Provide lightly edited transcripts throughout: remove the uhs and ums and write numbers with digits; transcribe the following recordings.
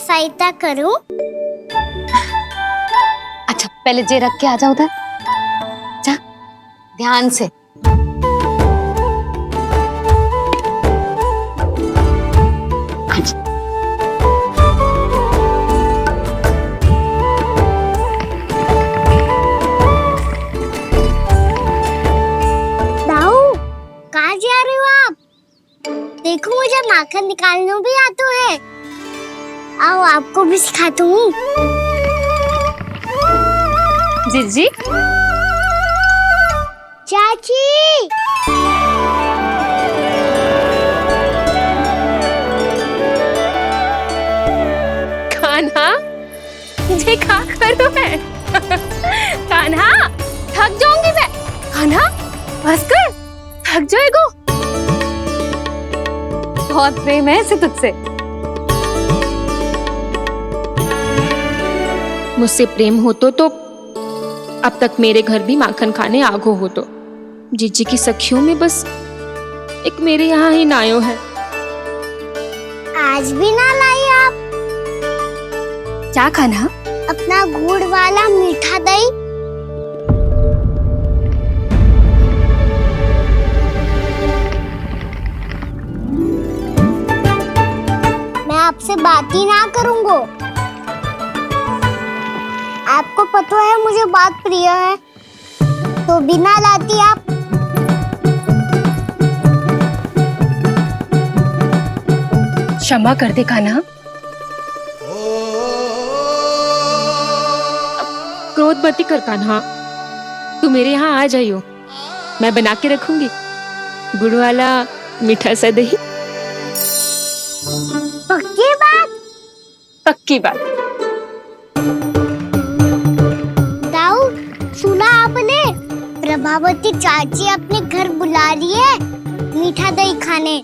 सहायता करूं? अच्छा पहले जे रख के आ जाओ उधर, जा ध्यान से। अच्छा दाऊ, कहाँ जा रहे हो आप? देखो मुझे माखन निकालना भी आता है। आओ आपको भी सिखाता हूँ। जीजी चाची, कान्हा ये क्या कर रहे है? कान्हा थक जाऊंगी मैं। कान्हा बस कर, थक जाएगो। बहुत प्रेम है इसे तुझसे। मुझसे प्रेम हो तो अब तक मेरे घर भी माखन खाने आगो हो तो। जीजी की सखियों में बस एक मेरे यहाँ ही नायो है। आज भी ना लाई आप? क्या खाना? अपना गुड़ वाला मीठा दही। मैं आपसे बात ही ना करूंगा। आपको पता है मुझे बात प्रिय है, तो बिना लाती आप। क्षमा कर दे कान्हा। क्रोध मत कर कान्हा, तू मेरे यहाँ आ जाइयो, मैं बना के रखूंगी गुड़ वाला मीठा सा दही। पक्की बात? पक्की बात। दाऊ, सुना आपने? प्रभावती चाची अपने घर बुला रही है मीठा दही खाने।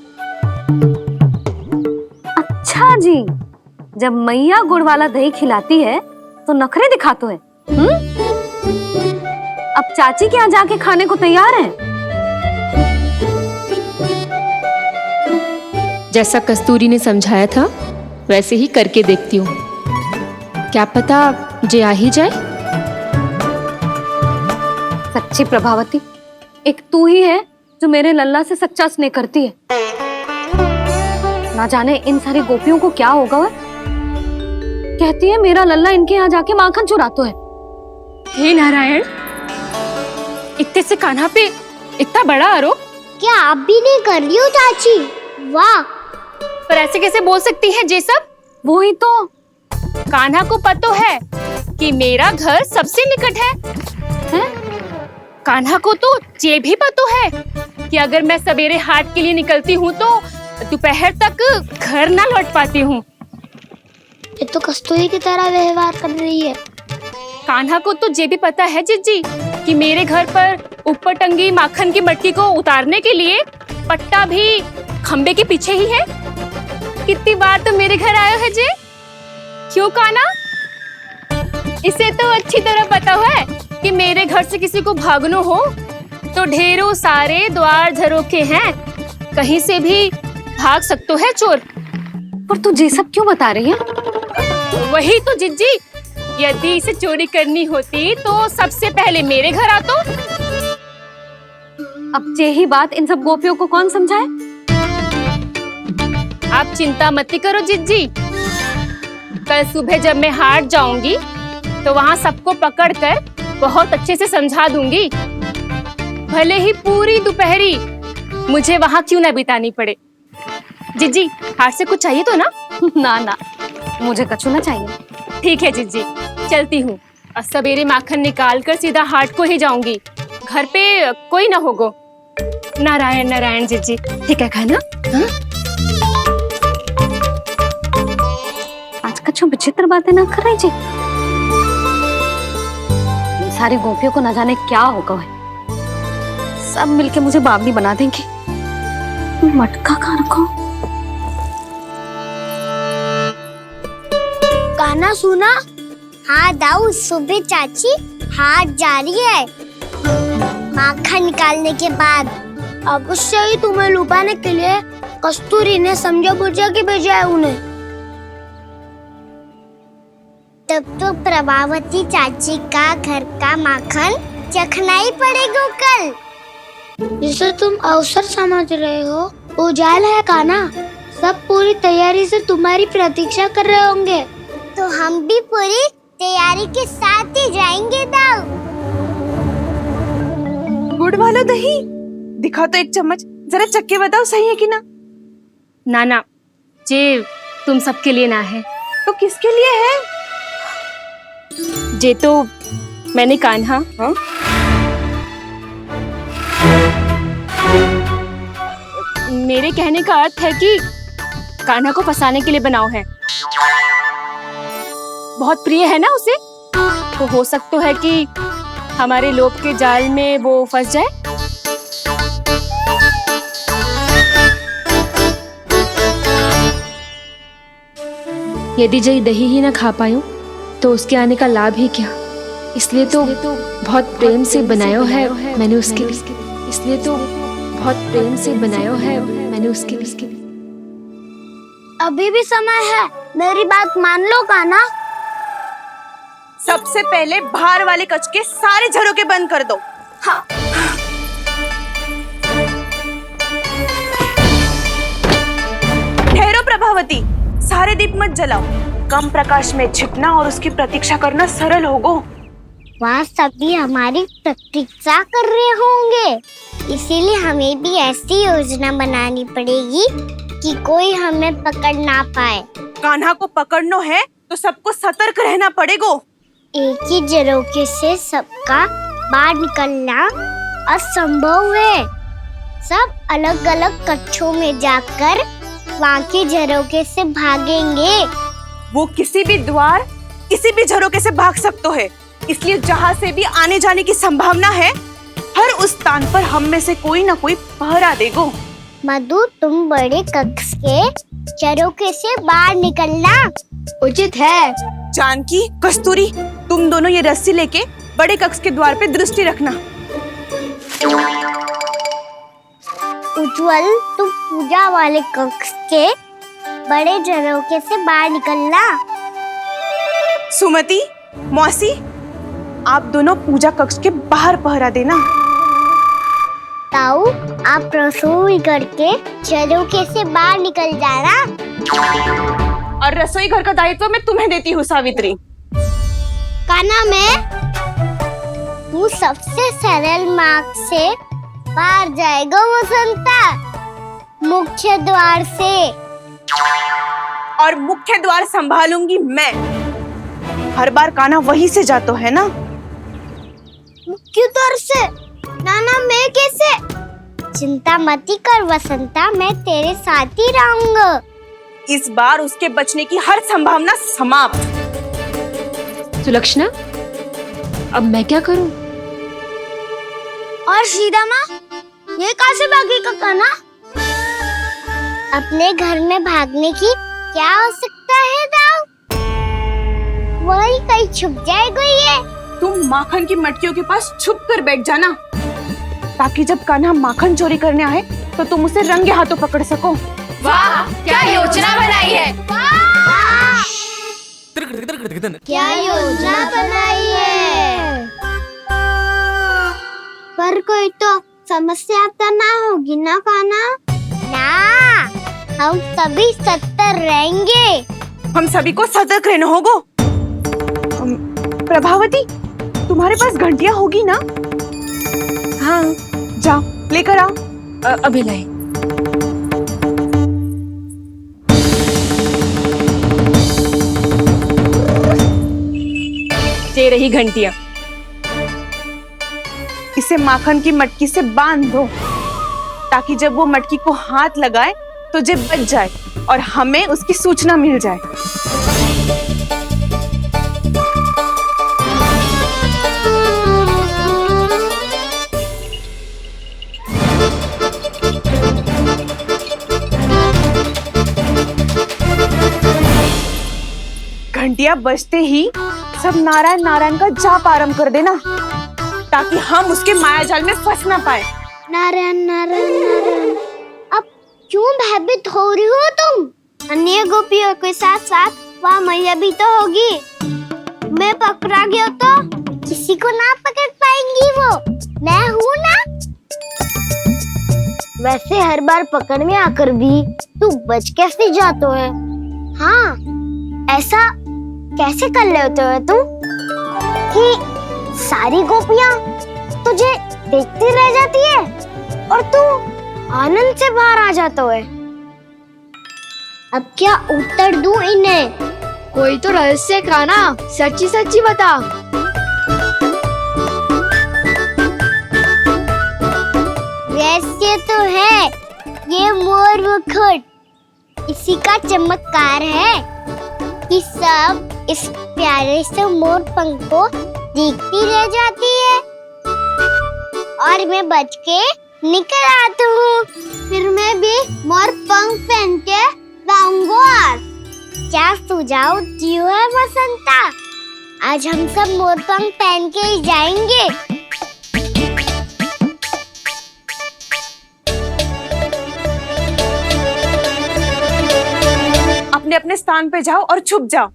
अच्छा जी, जब मैया गुड़ वाला दही खिलाती है तो नखरे दिखाते हैं। अब चाची के यहाँ जाके खाने को तैयार हैं। जैसा कस्तूरी ने समझाया था वैसे ही करके देखती हूँ, क्या पता जे आ ही जाए। सच्ची प्रभावती, एक तू ही है जो मेरे लल्ला से सच्चा स्नेह करती है। ना जाने इन सारी गोपियों को क्या होगा। वह कहती है मेरा लल्ला इनके यहाँ जाके माखन चुराता है। हे नारायण, इतने से कान्हा पे इतना बड़ा आरोप। क्या आप भी नहीं कर रही हो चाची? वाह, पर ऐसे कैसे बोल सकती है जे सब? वो ही तो। कान्हा को पता है कि मेरा घर सबसे निकट है, हैं? कान्हा को तो ये भी पता है कि अगर मैं सवेरे हाट के लिए निकलती हूँ तो दोपहर तक घर ना लौट पाती हूँ। ये तो कस्तूरी की तरह व्यवहार कर रही है। कान्हा को तो ये भी पता है जीजी कि मेरे घर पर ऊपर टंगी माखन की मटकी को उतारने के लिए पट्टा भी खंबे के पीछे ही है। कितनी बार तो मेरे घर आया है जे। क्यों कान्हा? इसे तो अच्छी तरह पता है कि मेरे घर से किसी को भागना हो तो ढेरों सारे द्वार झरोखे हैं, कहीं से भी भाग सकते है चोर। पर तू ये सब क्यों बता रही है? वही तो जिज्जी, यदि इसे चोरी करनी होती तो सबसे पहले मेरे घर आतो। अब यही बात इन सब गोपियों को कौन समझाए? आप चिंता मत करो जिज्जी, कल सुबह जब मैं हाट जाऊंगी तो वहाँ सबको पकड़कर बहुत अच्छे से समझा दूंगी, भले ही पूरी दोपहरी मुझे वहाँ क्यों ना बितानी पड़े। जिज्जी, हाट से कुछ चाहिए तो ना? ना ना, मुझे कछु ना चाहिए। ठीक है जिज्जी, चलती हूँ। और सवेरे माखन निकाल कर सीधा हाट को ही जाऊंगी, घर पे कोई ना होगो। नारायण नारायण जिज्जी, ठीक है खाना? हाँ? आज कछु विचित्र बातें ना कर रही जी। इन सारी गोपियों को न जाने क्या होगा है। सब मिलके मुझे बावली बना देंगे। मटका कहाँ रखो? गाना सुना? हाँ दाऊ, सुबह चाची हाट जा रही है माखन निकालने के बाद। अवश्य ही तुम्हें लुभाने के लिए कस्तूरी ने समझा बुझा के भेजा है उन्हें। तब तो प्रभावती चाची का घर का माखन चखना ही पड़ेगा कल। जिसे तुम अवसर समझ रहे हो, उजाला है कान्हा। सब पूरी तैयारी से तुम्हारी प्रतीक्षा कर रहे होंगे। तो हम भी पूरी तैयारी के साथ ही जाएंगे दाऊ। गुड़ वाला दही दिखा तो एक चम्मच, जरा चख के बताओ सही है कि ना। ना जे तुम सबके लिए ना है। तो किसके लिए है? जे तो मैंने कान्हा हाँ? मेरे कहने का अर्थ है कि कान्हा को फंसाने के लिए बनाओ है। बहुत प्रिय है ना उसे, तो हो सकता है कि हमारे लोभ के जाल में वो फंस जाए। यदि जय दही ही ना खा पायूं तो उसके आने का लाभ ही क्या। इसलिए तो बहुत प्रेम से बनाया है मैंने उसके लिए। इसलिए तो बहुत प्रेम से बनाया है मैंने उसके लिए। अभी भी समय है, मेरी बात मान लो कान्हा। सबसे पहले बाहर वाले कच के सारे झरोके बंद कर दो। हाँ। ठहरो प्रभावती, सारे दीप मत जलाओ। कम प्रकाश में छिपना और उसकी प्रतीक्षा करना सरल होगा। वहाँ सभी हमारी प्रतीक्षा कर रहे होंगे, इसीलिए हमें भी ऐसी योजना बनानी पड़ेगी कि कोई हमें पकड़ ना पाए। कान्हा को पकड़ना है तो सबको सतर्क रहना पड़ेगा। एक ही झरोखे से सबका बाहर निकलना असंभव है। सब अलग अलग कक्षों में जाकर वहाँ के झरोखे से भागेंगे। वो किसी भी द्वार, किसी भी झरोखे से भाग सकते है। इसलिए जहाँ से भी आने जाने की संभावना है, हर उस स्थान पर हम में से कोई ना कोई पहरा देगा। मधु, तुम बड़े कक्ष के झरोखे से बाहर निकलना उचित है। जानकी, कस्तूरी, तुम दोनों ये रस्सी लेके बड़े कक्ष के द्वार पे दृष्टि रखना। उज्जवल, तुम पूजा वाले कक्ष के बड़े झरोखे से बाहर निकलना। सुमति, मौसी, आप दोनों पूजा कक्ष के बाहर पहरा देना। ताऊ, आप रसोई करके झरोखे से बाहर निकल जाना। और रसोई घर का दायित्व मैं तुम्हें देती हूँ सावित्री। कान्हा, मैं तू सबसे सरल मार्ग से बाहर जाएगा वसंता, मुख्य द्वार से। और मुख्य द्वार संभालूंगी मैं। हर बार कान्हा वहीं से जाता है ना। मुख्य द्वार से? नाना, मैं कैसे? चिंता मत कर वसंता, मैं तेरे साथ ही रहूंगा। इस बार उसके बचने की हर संभावना समाप्त। सुलक्षणा, अब मैं क्या करूं? और सीधा माँ, ये कहाँ से भागेगा कान्हा? अपने घर में भागने की क्या हो सकता है दाऊ? वही कहीं छुप जाएगा ये। तुम माखन की मटकियों के पास छुप कर बैठ जाना, ताकि जब कान्हा माखन चोरी करने आए तो तुम उसे रंगे हाथों पकड़ सको। वाह, क्या योजना बनाई है। क्या योजना बनाई है? पर कोई तो समस्या तो ना होगी ना कान्हा? ना, हम सभी सतर्क रहेंगे। हम सभी को सतर्क रहना होगा। प्रभावती, तुम्हारे पास घंटियां होगी ना? हाँ, जाओ लेकर आओ। अभी लाई। ये रही घंटियां। इसे माखन की मटकी से बांध दो, ताकि जब वो मटकी को हाथ लगाए तो जे बच जाए और हमें उसकी सूचना मिल जाए। घंटियां बजते ही सब नारायण नारायण का जाप आरंभ कर देना, ताकि हम उसके मायाजाल में फंस ना पाए। नारायण नारायण नारायण। अब क्यों भयभीत हो रही हो तुम? अन्य गोपियों के साथ साथ वहाँ मैया भी तो होगी। मैं पकड़ा गया तो किसी को ना पकड़ पाएंगी वो, मैं हूँ ना। वैसे हर बार पकड़ में आकर भी तू बच कैसे जाता है? हाँ, ऐसा कैसे कर लेते हो तुम कि सारी गोपियां तुझे देखती रह जाती है और तू आनंद से बाहर आ जाता है? अब क्या उत्तर दूं इन्हें? कोई तो रहस्य का ना, सच्ची सच्ची बता। रहस्य तो है, ये मोर मुकुट इसी का चमत्कार है कि सब इस प्यारे से मोर पंख को देखती रह जाती है और मैं बच के निकल आता हूँ। फिर मैं भी मोर पंख पहन के गाऊंगा। क्या सुझाव दियो है बसंता? आज हम सब मोर पंख पहन के ही जाएंगे। अपने अपने स्थान पे जाओ और छुप जाओ।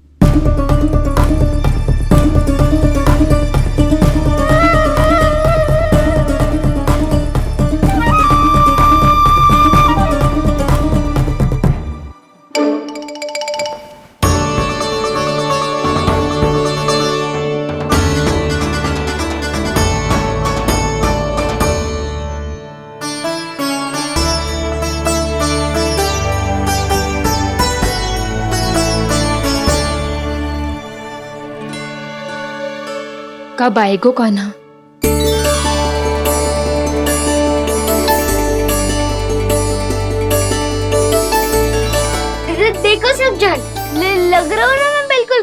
कब आएगो कान्हा? देखो सब जन, लग रहा हूँ ना मैं बिल्कुल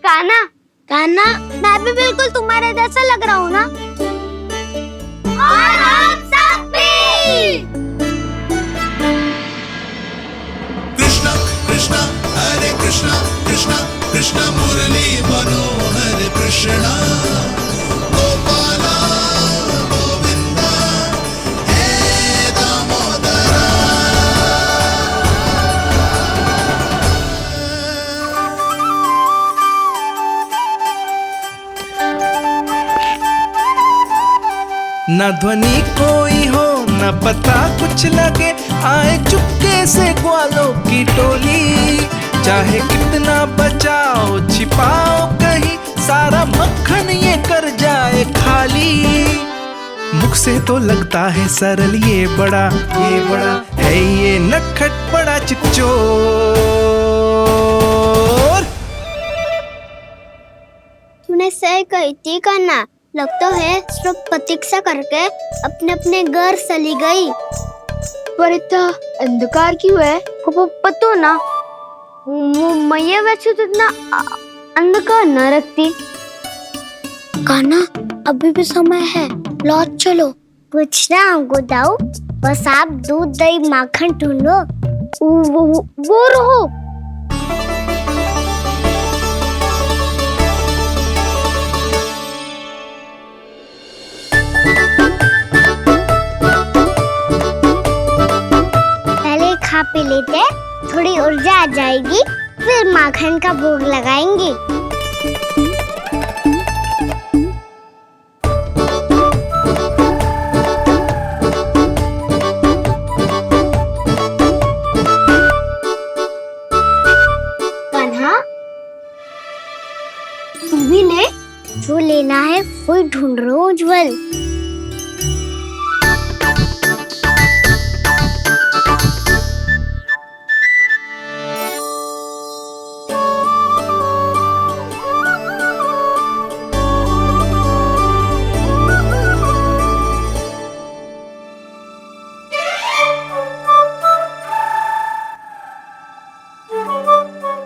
कान्हा। कान्हा, मैं भी बिल्कुल तुम्हारे जैसा लग रहा हूँ ना? और हम सब भी। कृष्णा कृष्णा हरे कृष्णा कृष्णा कृष्णा मुरली मनोहर कृष्णा गोपाला गोविंदा हे दामोदरा। न ध्वनि कोई हो न पता कुछ लगे, आए चुपके से ग्वालों की टोली। चाहे कितना बचाओ छिपाओ कहीं, सारा मक्खन ये कर जाए खाली। मुख से तो लगता है सरल, ये बड़ा है ये नटखट बड़ा चिकचोर। तूने सही कही थी कान्हा, लगता है सिर्फ प्रतीक्षा करके अपने अपने घर चली गई। पर इतना अंधकार क्यों है? पतो ना, मैया वैसे तो इतना अंधकार न रखती। कान्हा, अभी भी समय है, लौट चलो। कुछ ना हमको दाऊ, बस आप दूध दही माखन ढूंढो। वो रहो। पहले खा पी लेते, थोड़ी ऊर्जा आ जाएगी, फिर माखन का भोग लगाएंगे। कान्हा, तू भी ले, जो लेना है वही ढूंढ रहा हूँ उज्जवल।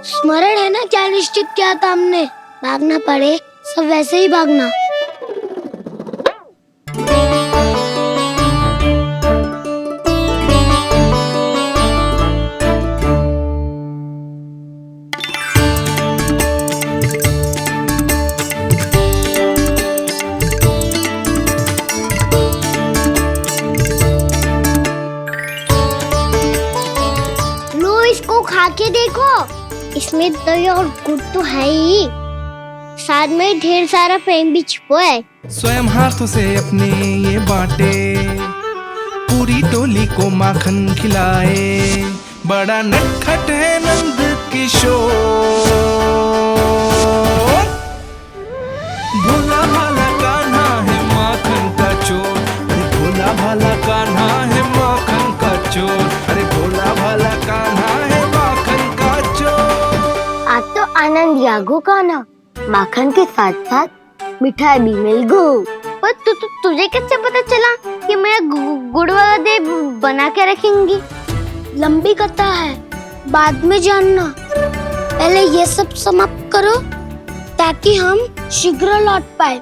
स्मरण है ना क्या निश्चित किया था हमने? भागना पड़े सब वैसे ही भागना। लो, इसको खा के देखो, इसमें दही और गुड़ तो है ही। साथ में ढेर सारा प्रेम भी छुपा है। स्वयं हाथों से अपने ये बांटे, पूरी टोली को माखन खिलाए। बड़ा नटखट है नंद किशोर, भोला भाला कान्हा है माखन का चोर। अरे भोला भाला कान्हा है माखन का चोर। अरे भोला भाला कान्हा है माखन का चोर। आज तो आनंद यागो का ना, माखन के साथ साथ मिठाई भी मिल गई। पर तुझे कैसे पता चला कि मैं गुड़ वाला दे बना के रखेंगी? लंबी कथा है, बाद में जानना। पहले ये सब समाप्त करो ताकि हम शीघ्र लौट पाए।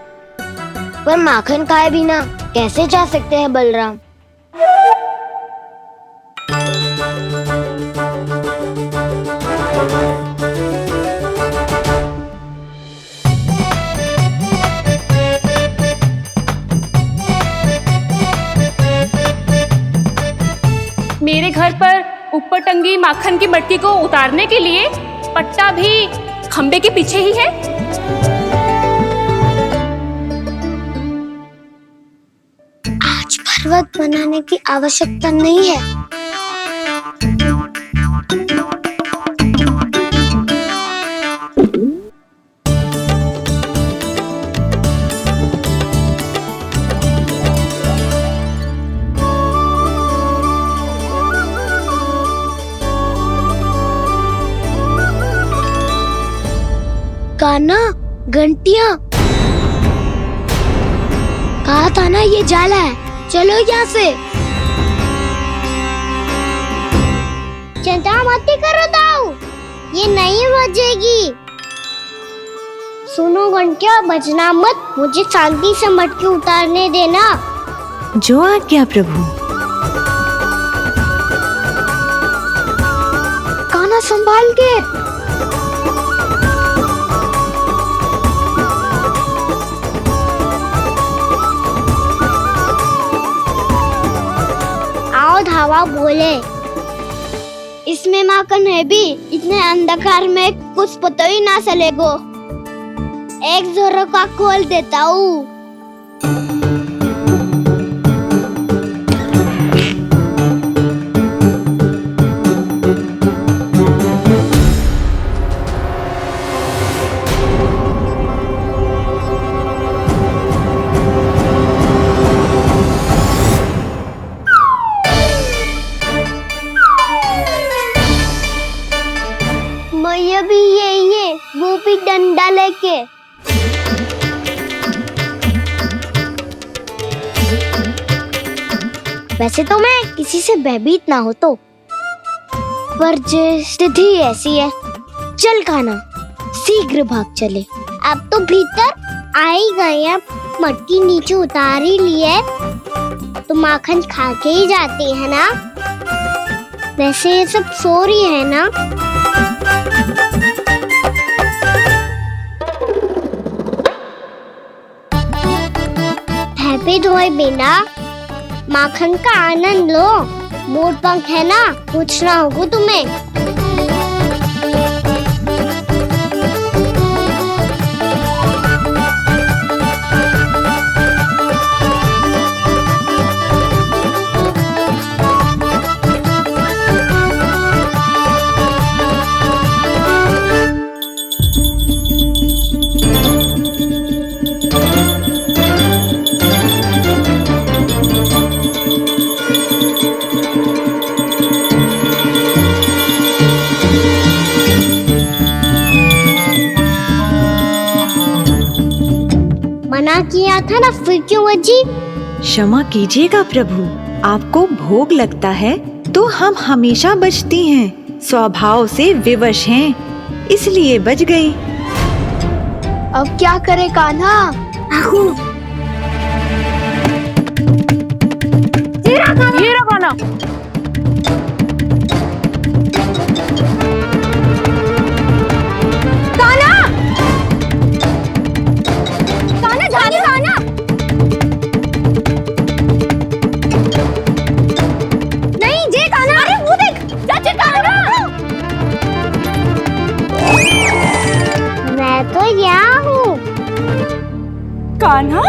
पर माखन खाए बिना कैसे जा सकते हैं बलराम? मेरे घर पर ऊपर टंगी माखन की मटकी को उतारने के लिए पट्टा भी खंबे के पीछे ही है। आज पर्वत बनाने की आवश्यकता नहीं है। कान्हा, घंटियां, कहा था ना ये जाला है। चलो यहाँ से। चिंता मत करो दाऊ, ये नहीं बजेगी। सुनो घंटिया, बजना मत, मुझे शांति से मटकी उतारने देना। जो आज्ञा प्रभु। कान्हा संभाल के। धावा बोले, इसमें माखन है भी, इतने अंधकार में कुछ पता ही ना चलेगो। एक जोरों का खोल देता हूँ। मैया भी यही है, वो भी डंडा लेके। वैसे तो मैं किसी से भयभीत ना हो तो, पर स्थिति ऐसी है। चल कान्हा, शीघ्र भाग चले। अब तो भीतर आ ही गए हैं, मटकी नीचे उतार ही लिए तो माखन खा के ही जाते हैं ना। वैसे ये सब सो रही है ना। हैप्पी धोए बिना माखन का आनंद लो। मोर पंख है ना, पूछना होगा तुम्हें। मना किया था ना, फिर क्यों बची? क्षमा कीजिएगा प्रभु, आपको भोग लगता है तो हम हमेशा बचती हैं, स्वभाव से विवश हैं, इसलिए बच गई। अब क्या करे कान्हा? ये रहा कान्हा। मैं तो यहाँ हूँ। कान्हा,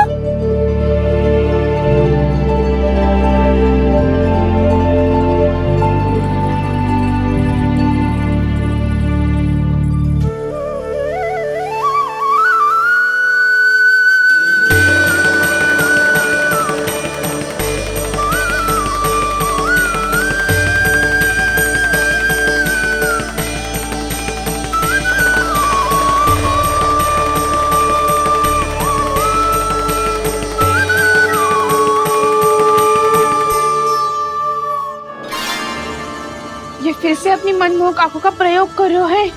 ये फिर से अपनी मनमोहक आंखों का प्रयोग कर रहे है।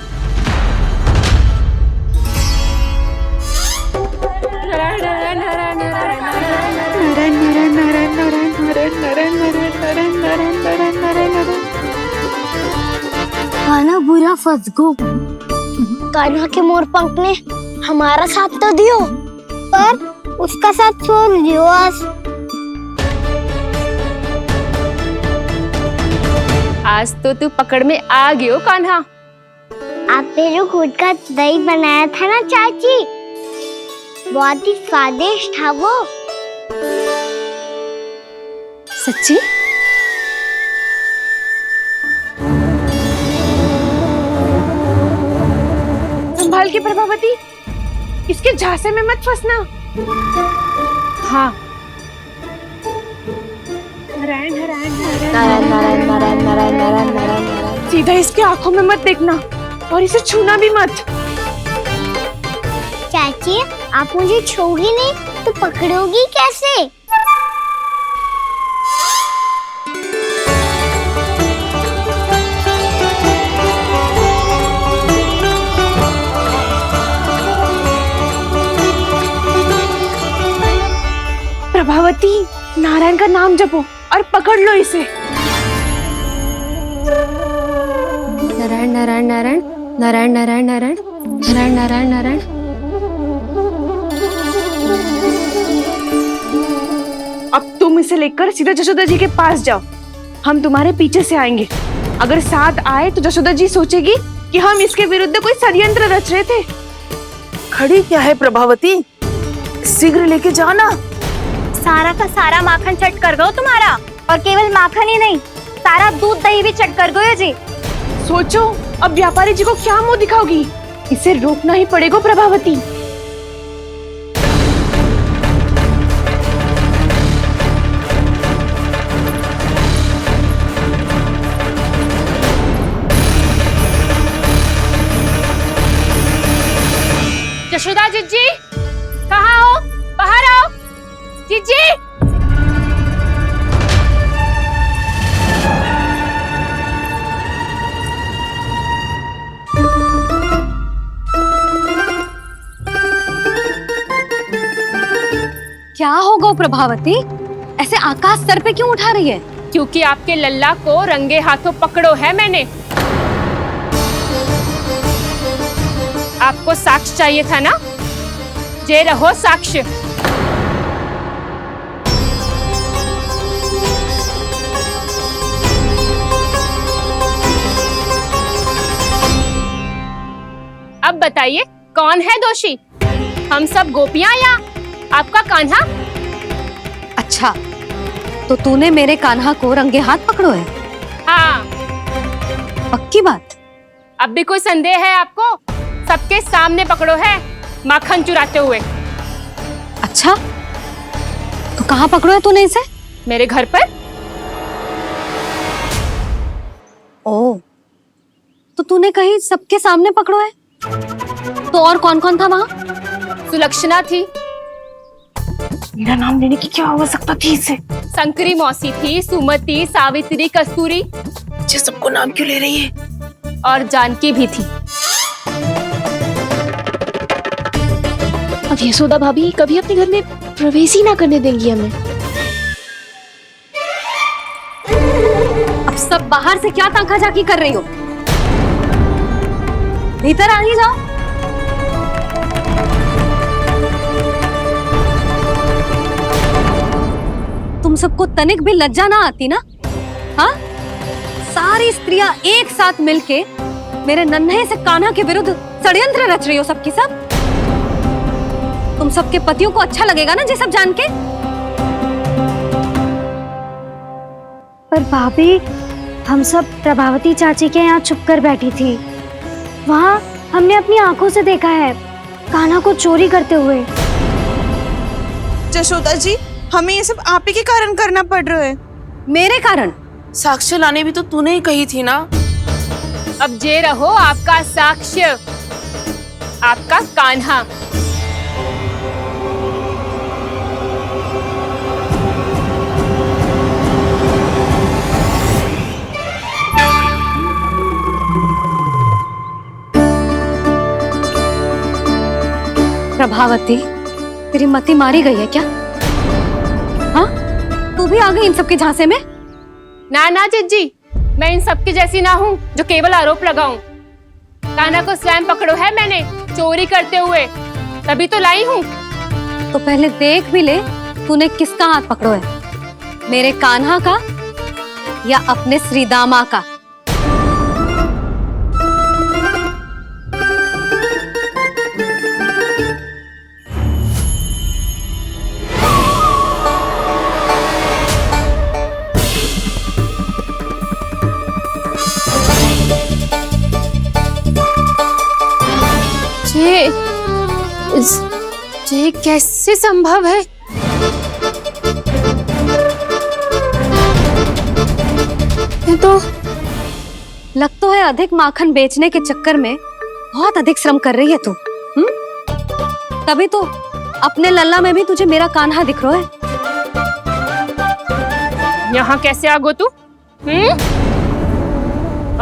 कान्हा बुरा फंस गो। कान्हा के मोर पंख ने हमारा साथ तो दियो, पर उसका साथ छोड़ दियो। आज तो तू पकड़ में आ गई हो कान्हा। आपने जो खुद का दही बनाया था ना चाची, बहुत ही स्वादिष्ट था वो। सच्ची? संभाल के प्रभावती, इसके झांसे में मत फंसना। हाँ, सीधा इसके आंखों में मत देखना और इसे छूना भी मत। चाची, आप मुझे छोड़ोगी नहीं तो पकड़ोगी कैसे? प्रभावती, नारायण का नाम जपो और पकड़ लो इसे। नारायण नारायण नारायण नारायण नारायण नारायण नारायण नारायण नारायण। अब तुम इसे लेकर सीधा जशोदा जी के पास जाओ, हम तुम्हारे पीछे से आएंगे। अगर साथ आए तो जशोदा जी सोचेगी कि हम इसके विरुद्ध कोई षड्यंत्र रच रहे थे। खड़ी क्या है प्रभावती, शीघ्र लेके जाओ ना। सारा का सारा माखन चट कर दो तुम्हारा, और केवल माखन ही नहीं, सारा दूध दही भी चट कर दो जी। सोचो अब व्यापारी जी को क्या मुंह दिखाओगी, इसे रोकना ही पड़ेगा प्रभावती। यशोदा जीजी, कहाँ हो? बाहर आओ जीजी। क्या होगा प्रभावती? ऐसे आकाश सर पे क्यों उठा रही है? क्योंकि आपके लल्ला को रंगे हाथों पकड़ो है मैंने। आपको साक्ष्य चाहिए था ना, जे रहो साक्ष्य। अब बताइए कौन है दोषी, हम सब गोपियां या आपका कान्हा? अच्छा, तो तूने मेरे कान्हा को रंगे हाथ पकड़ो है? हाँ। पक्की बात? अब भी कोई संदेह है आपको? सबके सामने पकड़ो है माखन चुराते हुए। अच्छा, तो कहाँ पकड़ो है तूने इसे? मेरे घर पर। ओ, तो तूने कहीं सबके सामने पकड़ो है? तो और कौन कौन था वहाँ? सुलक्षणा थी। मेरा नाम लेने की क्या आवश्यकता थी इसे? संकरी मौसी थी, सुमति, सावित्री, कस्तूरी। ये सबको नाम क्यों ले रही है? और जानकी भी थी। अब यशोदा भाभी कभी अपने घर में प्रवेश ही ना करने देंगी हमें। अब सब बाहर से क्या ताका झाकी कर रही हो? भीतर आ ही जाओ। तुम सबको तनिक भी लज्जा ना आती ना? हाँ, सारी स्त्रियां एक साथ मिलके मेरे नन्हे से कान्हा के विरुद्ध षड्यंत्र रच रही हो सबकी सब। तुम सबके पतियों को अच्छा लगेगा ना ये सब जान के? पर भाभी, हम सब प्रभावती चाची के यहाँ छुप कर बैठी थी। वहाँ हमने अपनी आंखों से देखा है कान्हा को चोरी करते हुए। जशोदा जी, हमें ये सब आप ही के कारण करना पड़ रहा है। मेरे कारण? साक्ष्य लाने भी तो तूने ही कही थी ना। अब जे रहो आपका साक्ष्य, आपका कान्हा। प्रभावती, तेरी मति मारी गई है क्या? हाँ, तू भी आ गई इन सबके झांसे में? ना ना जिज्जी, मैं इन सबकी जैसी ना हूँ जो केवल आरोप लगाऊं। कान्हा को स्वयं पकड़ो है मैंने चोरी करते हुए, तभी तो लाई हूँ। तो पहले देख भी ले तूने किसका हाथ पकड़ो है, मेरे कान्हा का या अपने श्रीदामा का? ये कैसे संभव है? ये तो लग तो है अधिक माखन बेचने के चक्कर में बहुत अधिक श्रम कर रही है तू। तभी तो अपने लल्ला में भी तुझे मेरा कान्हा दिख रहा है। यहाँ कैसे आ गो तू?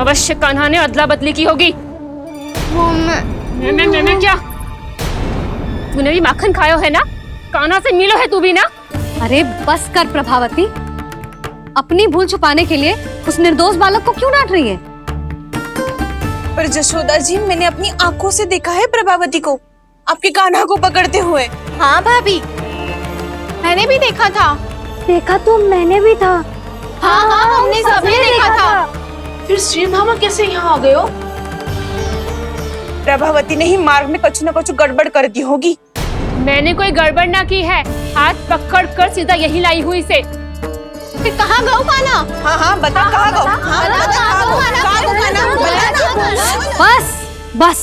अवश्य कान्हा ने अदला बदली की होगी। मैं क्या? तूने भी माखन खायो है ना? कान्हा से मिलो है तू भी ना? अरे बस कर प्रभावती, अपनी भूल छुपाने के लिए उस निर्दोष बालक को क्यों डांट रही है? पर जशोदा जी, मैंने अपनी आंखों से देखा है प्रभावती को आपके कान्हा को पकड़ते हुए। हाँ भाभी, मैंने भी देखा था। देखा तो मैंने भी था। हाँ हाँ हमने सबने देखा था। फिर श्रीधामा कैसे यहाँ आ गए हो? प्रभावती ने ही मार्ग में कुछ न कुछ गड़बड़ कर दी होगी। मैंने कोई गड़बड़ ना की है, हाथ पकड़ कर सीधा यही लाई हुई से। फिर कहाँ गौ कान्हा? हाँ हाँ बता कहाँ गो? हाँ बता कहाँ गो? कहाँ गो कान्हा? बता ना। बस बस,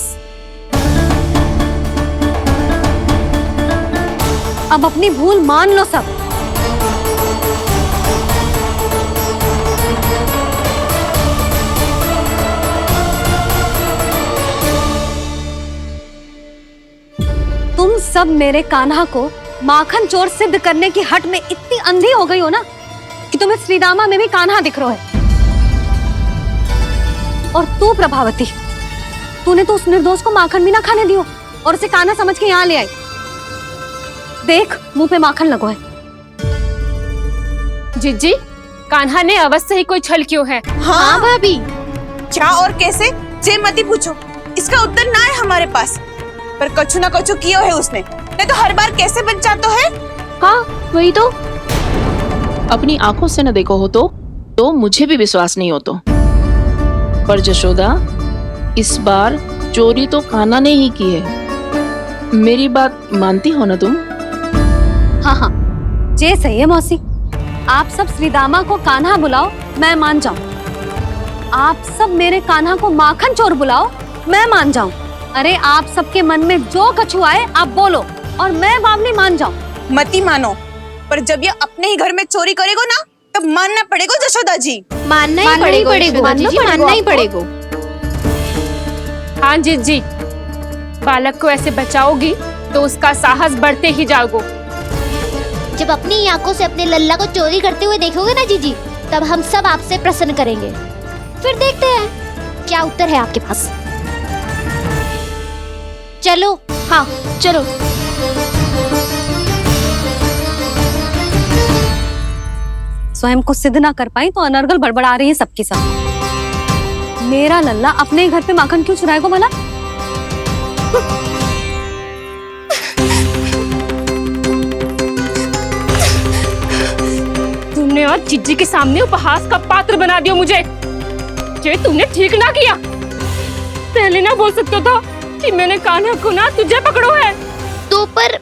अब अपनी भूल मान लो सब। तुम सब मेरे कान्हा को माखन चोर सिद्ध करने की हट में इतनी अंधी हो गई हो ना कि तुम्हें श्रीदामा में भी कान्हा दिख रहा है। और तू प्रभावती, तूने तो उस निर्दोष को माखन भी ना खाने दियो और उसे कान्हा समझ के यहाँ ले आई। देख, मुंह पे माखन लगो है। जिज्जी, कान्हा ने अवश्य ही कोई छल क्यों है। हाँ भाभी, क्या और कैसे? जे मती पूछो, इसका उत्तर ना है हमारे पास। पर कछु ना कछु किया है उसने, नहीं तो हर बार कैसे बच जाता है। हाँ वही तो। अपनी आंखों से न देखो हो तो मुझे भी विश्वास नहीं हो तो। पर जशोदा, इस बार चोरी तो कान्हा ने ही की है। मेरी बात मानती हो ना तुम? हाँ हाँ, जे सही है मौसी। आप सब श्रीदामा को कान्हा बुलाओ, मैं मान जाऊं। आप सब मेरे कान्हा को माखन चोर बुलाओ, मैं मान जाऊं। अरे आप सबके मन में जो कछु आए आप बोलो और मैं बावली मान जाऊं। मती मानो, पर जब ये अपने ही घर में चोरी करेगो ना तब मानना पड़ेगा जशोदा जी। मानना ही पड़ेगा। हाँ जिज्जी, बालक को ऐसे बचाओगी तो उसका साहस बढ़ते ही जाओगे। जब अपनी आंखों से अपने लल्ला को चोरी करते हुए देखोगे ना जीजी, तब हम सब आपसे प्रसन्न करेंगे। फिर देखते हैं क्या उत्तर है आपके पास। चलो। हाँ चलो। स्वयं को सिद्ध ना कर पाई तो अनर्गल बड़बड़ा रही है सबकी सब। मेरा लल्ला अपने घर पे माखन क्यों चुराएगा भला? तुमने आज जिज्जी के सामने उपहास का पात्र बना दिया मुझे। ये तुमने ठीक ना किया। पहले ना बोल सकता था कि मैंने कान्हा को ना तुझे पकड़ो है। तो पर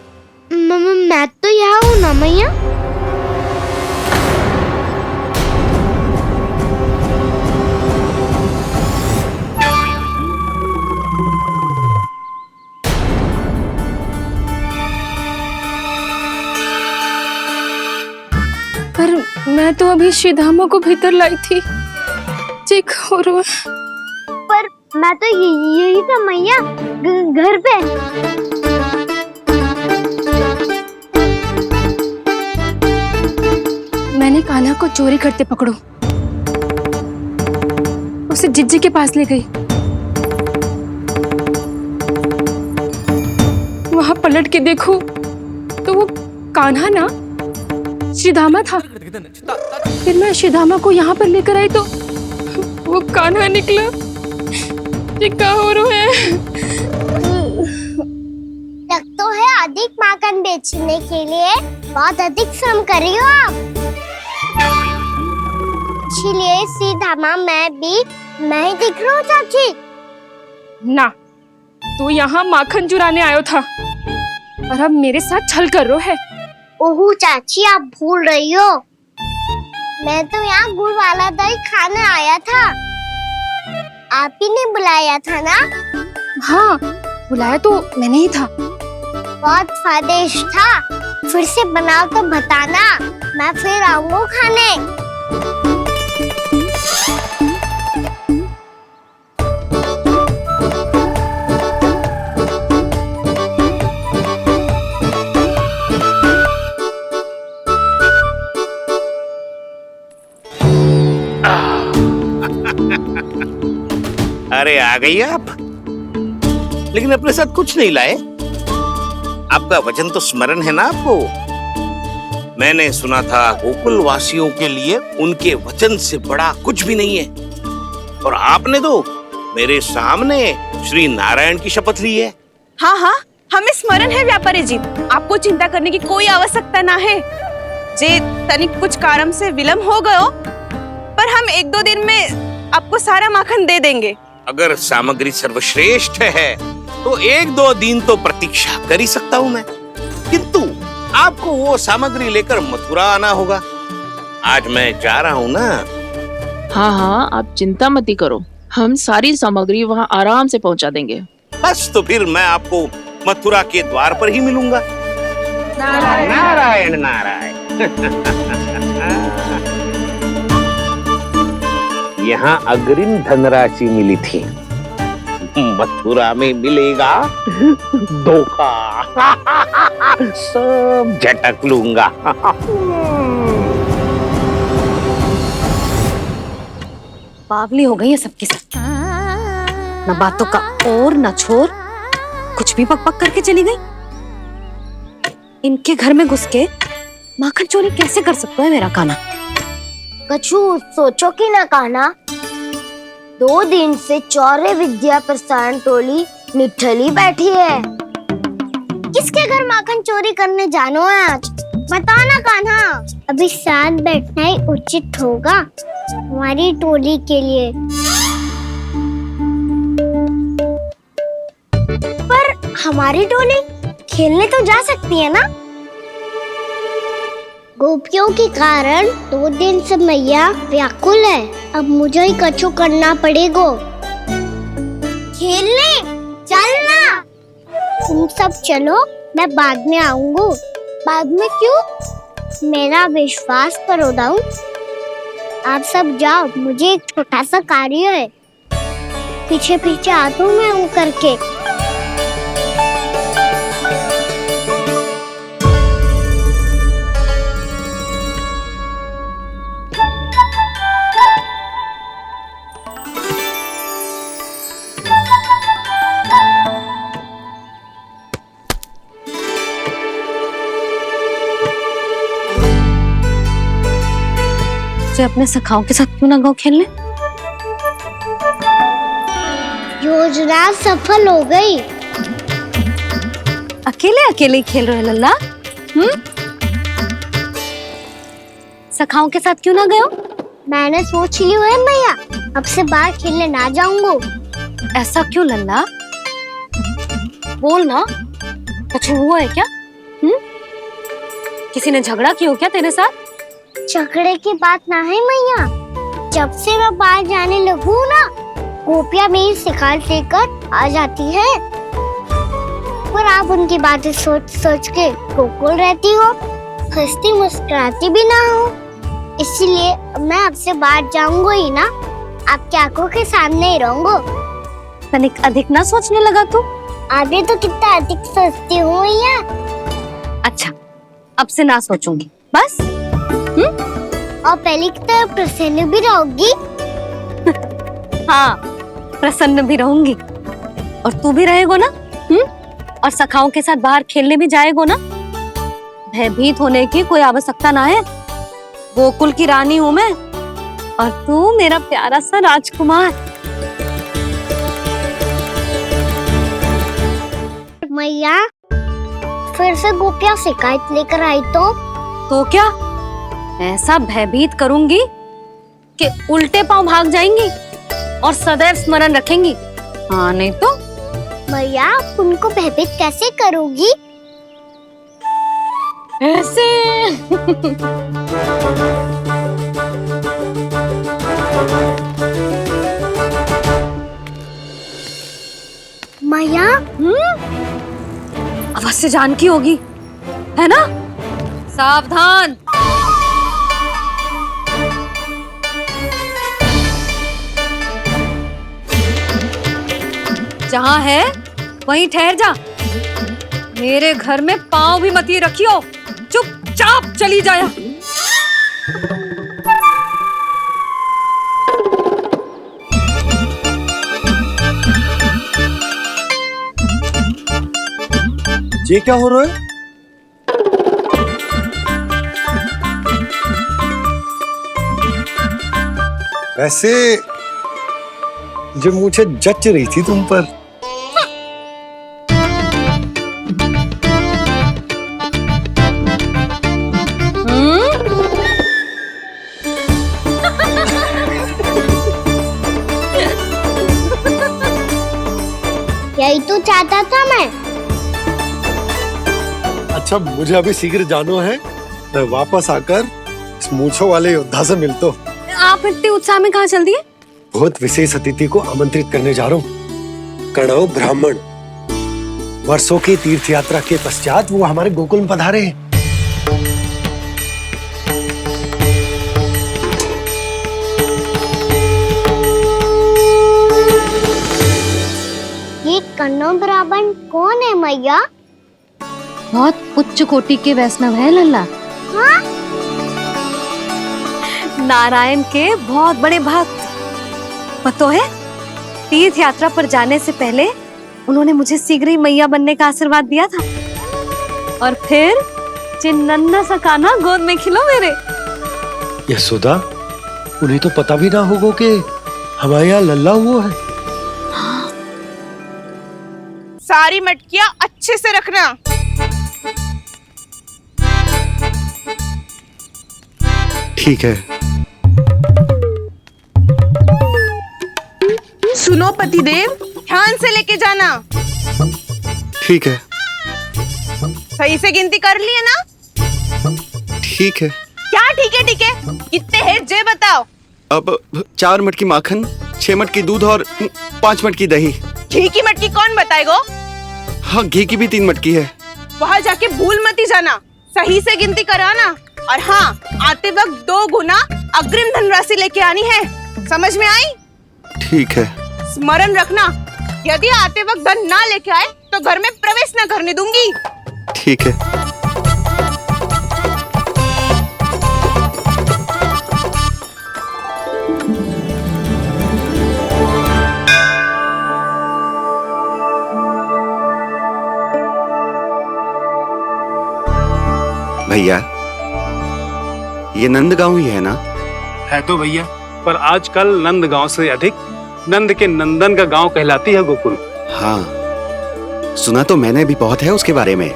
मैं तो यहाँ हूँ ना मैया। पर मैं तो अभी श्रीधामा को भीतर लाई थी। चेक हो रहा है। पर मैं तो यही था मैया, घर पे। मैंने कान्हा को चोरी करते पकड़ो, उसे जिज्जी के पास ले गई। वहां पलट के देखो तो वो कान्हा ना श्रीधामा था। फिर मैं श्रीधामा को यहाँ पर लेकर आई तो वो कान्हा निकला। ये क्या हो रहा है? लग तो है अधिक माखन बेचने के लिए बहुत अधिक श्रम कर रही हो आप। इसीलिए श्रीधामा मैं ही दिख रहा हूँ चाची। ना, तू यहाँ माखन चुराने आयो था और अब मेरे साथ छल कर रो है। ओह चाची, आप भूल रही हो, मैं तो यहाँ गुड़ वाला दही खाने आया था। आप ही ने बुलाया था ना? हाँ, बुलाया तो मैंने ही था। बहुत स्वादिष्ट था। फिर से बनाओ तो बताना, मैं फिर आऊंगा खाने। अरे आ गई आप, लेकिन अपने साथ कुछ नहीं लाए। आपका वचन तो स्मरण है ना आपको? मैंने सुना था गोकुल वासियों के लिए उनके वचन से बड़ा कुछ भी नहीं है, और आपने तो मेरे सामने श्री नारायण की शपथ ली है। हाँ हाँ, हमें स्मरण है व्यापारी जी, आपको चिंता करने की कोई आवश्यकता ना है। जे तनिक कुछ कारण से विलंब हो गयो, पर हम 1-2 दिन में आपको सारा माखन दे देंगे। अगर सामग्री सर्वश्रेष्ठ है तो 1-2 दिन तो प्रतीक्षा कर ही सकता हूँ मैं, किंतु आपको वो सामग्री लेकर मथुरा आना होगा। आज मैं जा रहा हूँ ना। हाँ हाँ, आप चिंता मत ही करो, हम सारी सामग्री वहाँ आराम से पहुँचा देंगे। बस तो फिर मैं आपको मथुरा के द्वार पर ही मिलूंगा। नारायण नारायण। यहाँ अग्रिम धनराशि मिली थी, मथुरा में मिलेगा धोखा। सब झटक लूंगा। बावली हो गई है सबकी सब। न बातों का और न छोर, कुछ भी पक पक करके चली गई। इनके घर में घुस के माखन चोरी कैसे कर सकता है मेरा कान्हा? कछु सोचो कि ना कान्हा, 2 दिन से चौर्य विद्या प्रसारण टोली निठली बैठी है। किसके घर माखन चोरी करने जानो है आज? बताना कान्हा। अभी साथ बैठना ही उचित होगा हमारी टोली के लिए। पर हमारी टोली खेलने तो जा सकती है ना? गोपियों के कारण 2 दिन से मैया व्याकुल है। अब मुझे ही कछु करना पड़ेगा। खेलने चलना। तुम सब चलो, मैं बाद में आऊंगा। बाद में क्यों? मेरा विश्वास करो दाऊ। आप सब जाओ, मुझे एक छोटा सा कार्य है। पीछे पीछे आता हूँ मैं करके। अपने सखाओं के साथ क्यों ना गाँव खेलने? योजना सफल हो गई। अकेले अकेले खेल रहे लल्ला? सखाओं के साथ क्यों ना गए? मैंने सोच लिया है मैया, अब से बाहर खेलने ना जाऊंगा। ऐसा क्यों लल्ला? बोल ना, कुछ हुआ है क्या? किसी ने झगड़ा किया हो क्या तेरे साथ? झगड़े की बात ना है मैया, जब से मैं बाहर जाने लगू ना, गोपियाँ मेरी शिकायत लेकर आ जाती है। पर आप उनकी बातें सोच सोच के गोकुल रहती हो, हंसती मुस्कुराती भी ना हो। इसलिए मैं आपसे बाहर जाऊंगा ही ना, आपकी आंखों के सामने ही रहूंगा। तनिक अधिक ना सोचने लगा तू? आगे तो कितना अधिक सोचती हूँ मैया। अच्छा, अब से ना सोचूंगी बस। और पहले की तरह प्रसन्न भी रहोगी। हाँ, प्रसन्न भी रहूंगी। और तू भी रहेगो ना? और सखाओं के साथ बाहर खेलने भी जाएगो ना? भयभीत होने की कोई आवश्यकता ना है। गोकुल की रानी हूँ मैं, और तू मेरा प्यारा सा राजकुमार। मैया, फिर से गोपियाँ शिकायत लेकर आई तो क्या ऐसा भयभीत करूंगी कि उल्टे पांव भाग जाएंगी और सदैव स्मरण रखेंगी? हाँ नहीं तो? मैया, आप उनको भयभीत कैसे करोगी? ऐसे। मैया, अवश्य जानकी होगी, है ना? सावधान। जहाँ है वहीं ठहर जा। मेरे घर में पाँव भी मत ये रखियो, चुपचाप चली जाया। ये क्या हो रहा है? वैसे जो मुझे जच रही थी तुम पर। यही तो चाहता था मैं। अच्छा, मुझे अभी शीघ्र जाना है। मैं वापस आकर इस मूंछों वाले योद्धा से मिलता हूँ। आप इतने उत्साह में कहाँ चल दिए? बहुत विशेष अतिथि को आमंत्रित करने जा रहा हूँ। कणव ब्राह्मण वर्षों की तीर्थ यात्रा के पश्चात वो हमारे गोकुल में पधारे हैं। ये कन्नौ ब्राह्मण कौन है मैया? बहुत उच्च कोटि के वैष्णव है लल्ला। हाँ? नारायण के बहुत बड़े भक्त। पता है, तीर्थ यात्रा पर जाने से पहले उन्होंने मुझे शीघ्र ही मैया बनने का आशीर्वाद दिया था। और फिर चिन्नन्ना सा कान्हा गोद में खिलो मेरे। यशोदा, उन्हें तो पता भी ना होगा कि हमारे यहाँ लल्ला हुआ है। सारी मटकियाँ अच्छे से रखना। ठीक है। सुनो पतिदेव, ध्यान से लेके जाना। ठीक है। सही से गिनती कर लिए ना? ठीक है। क्या ठीक है ठीक है? कितने हैं जे बताओ। अब 4 मटकी माखन, 6 मटकी दूध और 5 मटकी दही। घी की मटकी कौन बताएगा? हाँ, घी की भी 3 मटकी है। वहाँ जाके भूल मत ही जाना, सही से गिनती कराना। और हाँ, आते वक्त 2 गुना अग्रिम धनराशि लेके आनी है। समझ में आई? ठीक है। स्मरण रखना, यदि आते वक्त धन ना लेके आए तो घर में प्रवेश न करने दूंगी। ठीक है। भैया, ये नंदगांव ही है ना? है तो भैया, पर आजकल नंदगांव से अधिक नंद के नंदन का गांव कहलाती है गोकुल। हाँ, सुना तो मैंने भी बहुत है उसके बारे में।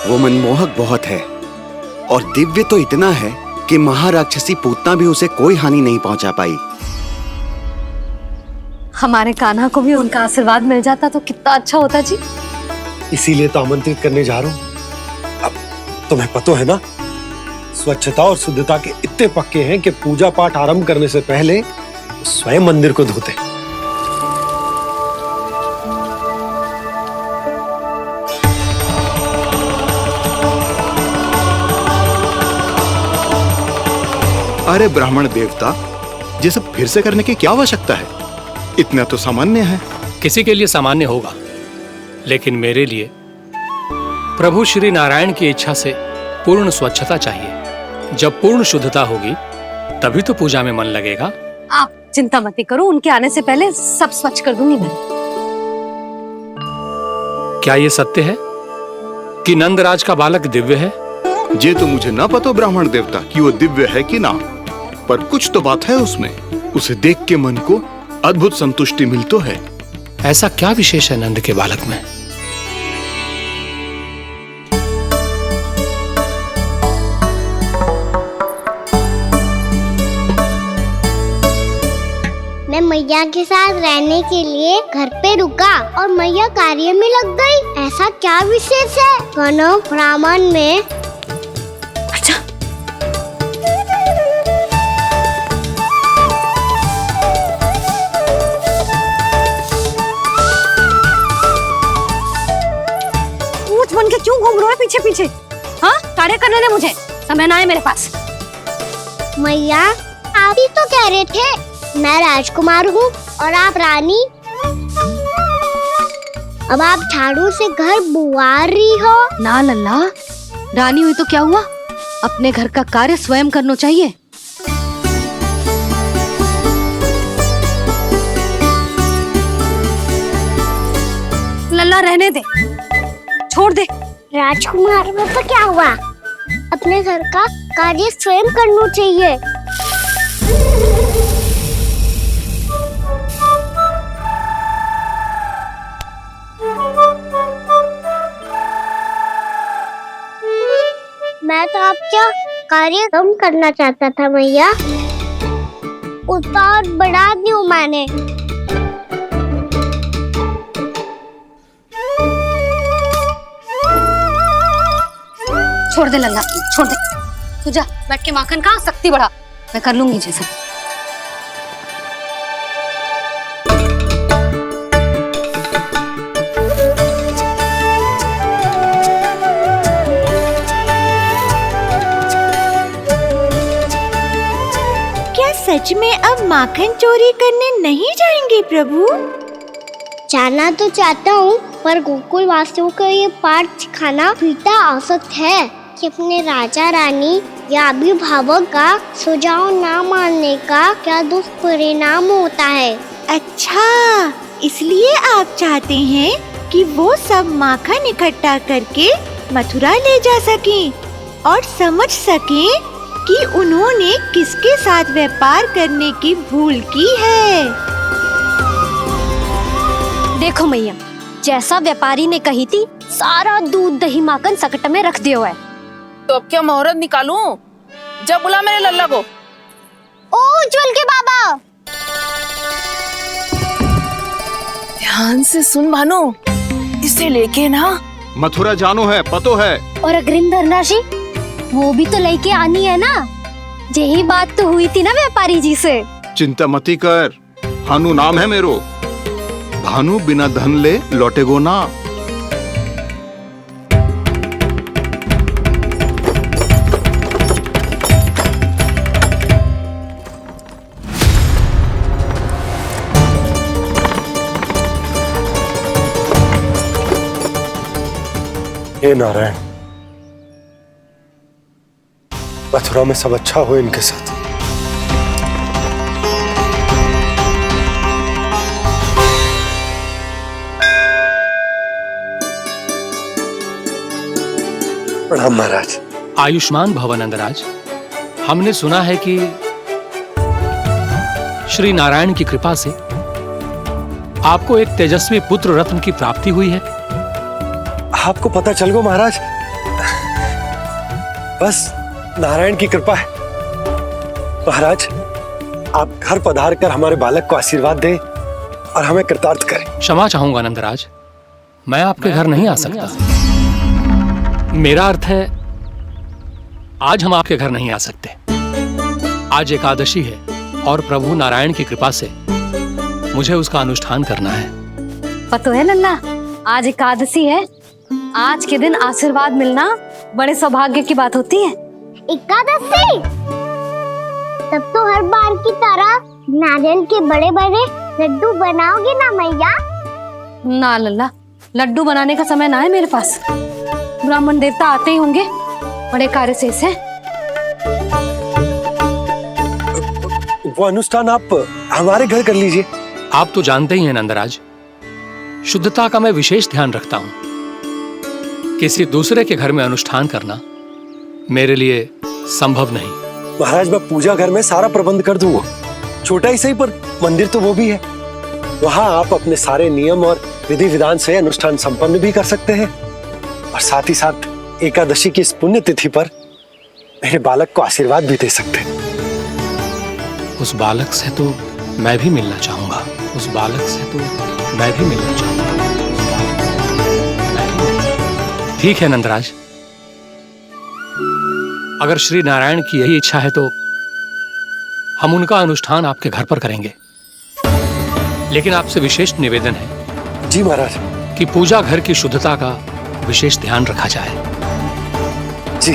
वो मनमोहक बहुत है और दिव्य तो इतना है कि महाराक्षसी पूतना भी उसे कोई हानि नहीं पहुंचा पाई। हमारे कान्हा को भी उनका आशीर्वाद मिल जाता तो कितना अच्छा होता जी। इसीलिए तो आमंत्रित करने जा रहा हूँ। तुम्हें पता है ना, स्वच्छता और शुद्धता के इतने पक्के हैं कि पूजा पाठ आरंभ करने से पहले स्वयं मंदिर को धोते। अरे ब्राह्मण देवता, ये सब फिर से करने की क्या आवश्यकता है? इतना तो सामान्य है। किसी के लिए सामान्य होगा, लेकिन मेरे लिए प्रभु श्री नारायण की इच्छा से पूर्ण स्वच्छता चाहिए। जब पूर्ण शुद्धता होगी तभी तो पूजा में मन लगेगा। आप चिंता मत करो, उनके आने से पहले सब स्वच्छ कर दूंगी मैं। क्या ये सत्य है कि नंदराज का बालक दिव्य है? ये तो मुझे ना पता ब्राह्मण देवता कि वो दिव्य है कि ना, पर कुछ तो बात है उसमें। उसे देख के मन को अद्भुत संतुष्टि मिल तो है। ऐसा क्या विशेष है नंद के बालक में? मैं मैया के साथ रहने के लिए घर पे रुका और मैया कार्य में लग गई। ऐसा क्या विशेष है कौनो ब्राह्मण में? बन के क्यों घूम रहे हो पीछे पीछे? हाँ, कार्य करने दे मुझे, समय ना है मेरे पास। मैया, आप ही तो कह रहे थे मैं राजकुमार हूँ और आप रानी। अब आप झाड़ू से घर बुआर रही हो। ना लल्ला, रानी हुई तो क्या हुआ, अपने घर का कार्य स्वयं करना चाहिए। लल्ला रहने दे, छोड़ दे। राजकुमार में तो क्या हुआ, अपने घर का कार्य स्वयं करना चाहिए। मैं तो आपका कार्य कम करना चाहता था मैया, उतना और बढ़ा दूं मैंने। छोड़ दे लल्ला, छोड़ दे। तू जा बैठ के माखन खा, शक्ति बढ़ा, मैं कर लूंगी जैसा। क्या सच में अब माखन चोरी करने नहीं जाएंगे प्रभु? जाना तो चाहता हूँ, पर गोकुल वासियों को ये पाठ सिखाना पिता आवश्यक है कि अपने राजा रानी या अभिभावक का सुझाव ना मानने का क्या दुष्परिणाम होता है। अच्छा, इसलिए आप चाहते हैं कि वो सब माखन इकट्ठा करके मथुरा ले जा सकें और समझ सकें कि उन्होंने किसके साथ व्यापार करने की भूल की है। देखो मैया, जैसा व्यापारी ने कही थी, सारा दूध दही माखन सकट में रख दिया है। तो अब क्या मुहूर्त निकालूं? जब बुला मेरे लल्ला को। ओ उज्जवल के बाबा, ध्यान से सुन भानु, इसे लेके ना मथुरा जानो है, पतो है। और अग्रिम धनराशि वो भी तो लेके आनी है ना। यही बात तो हुई थी ना व्यापारी जी से। चिंता मती कर, भानु नाम है मेरो। भानु बिना धन ले लौटेगो ना। हे नारायण, मथुरा में सब अच्छा हो इनके साथ। प्रणाम महाराज। आयुष्मान भव नंदराज। हमने सुना है कि श्री नारायण की कृपा से आपको एक तेजस्वी पुत्र रत्न की प्राप्ति हुई है। आपको पता चल गो महाराज, बस नारायण की कृपा है। महाराज, आप घर पधार कर हमारे बालक को आशीर्वाद दें और हमें कृतार्थ करें। क्षमा चाहूंगा नंदराज, मैं आपके घर नहीं आ सकता। मेरा अर्थ है आज हम आपके घर नहीं आ सकते। आज एकादशी है और प्रभु नारायण की कृपा से मुझे उसका अनुष्ठान करना है। पतो है लल्ला, आज एकादशी है। आज के दिन आशीर्वाद मिलना बड़े सौभाग्य की बात होती है। एकादशी? तब तो हर बार की तरह नारियल के बड़े बड़े लड्डू बनाओगे ना मैया? ना लल्ला, लड्डू बनाने का समय ना है मेरे पास। ब्राह्मण देवता आते ही होंगे, बड़े कार्य शेष है। वो अनुष्ठान आप हमारे घर कर लीजिए। आप तो जानते ही हैं नंदराज, शुद्धता का मैं विशेष ध्यान रखता हूं। किसी दूसरे के घर में अनुष्ठान करना मेरे लिए संभव नहीं। महाराज, मैं पूजा घर में सारा प्रबंध कर दूंगा। छोटा ही सही, पर मंदिर तो वो भी है। वहां आप अपने सारे नियम और विधि विधान से अनुष्ठान संपन्न भी कर सकते हैं और साथ ही साथ एकादशी की इस पुण्य तिथि पर मेरे बालक को आशीर्वाद भी दे सकते हैं। उस बालक से तो मैं भी मिलना चाहूंगा। उस बालक से तो मैं भी मिलना चाहूंगा। ठीक है नंदराज, अगर श्री नारायण की यही इच्छा है तो हम उनका अनुष्ठान आपके घर पर करेंगे। लेकिन आपसे विशेष निवेदन है। जी महाराज। कि पूजा घर की शुद्धता का विशेष ध्यान रखा जाए। जी।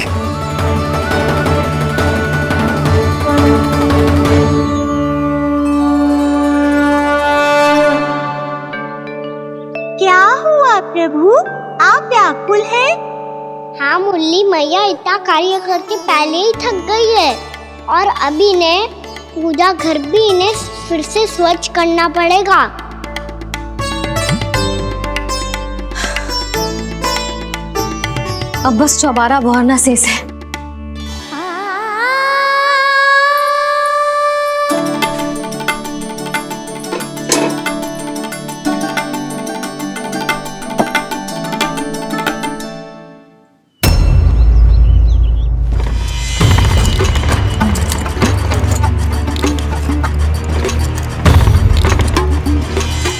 क्या हुआ प्रभु, आप व्याकुल हैं? हाँ मुरली मैया इतना कार्य करके पहले ही थक गई है और अभी ने पूजा घर भी इन्हें फिर से स्वच्छ करना पड़ेगा। अब बस चौबारा बहाना शेष है।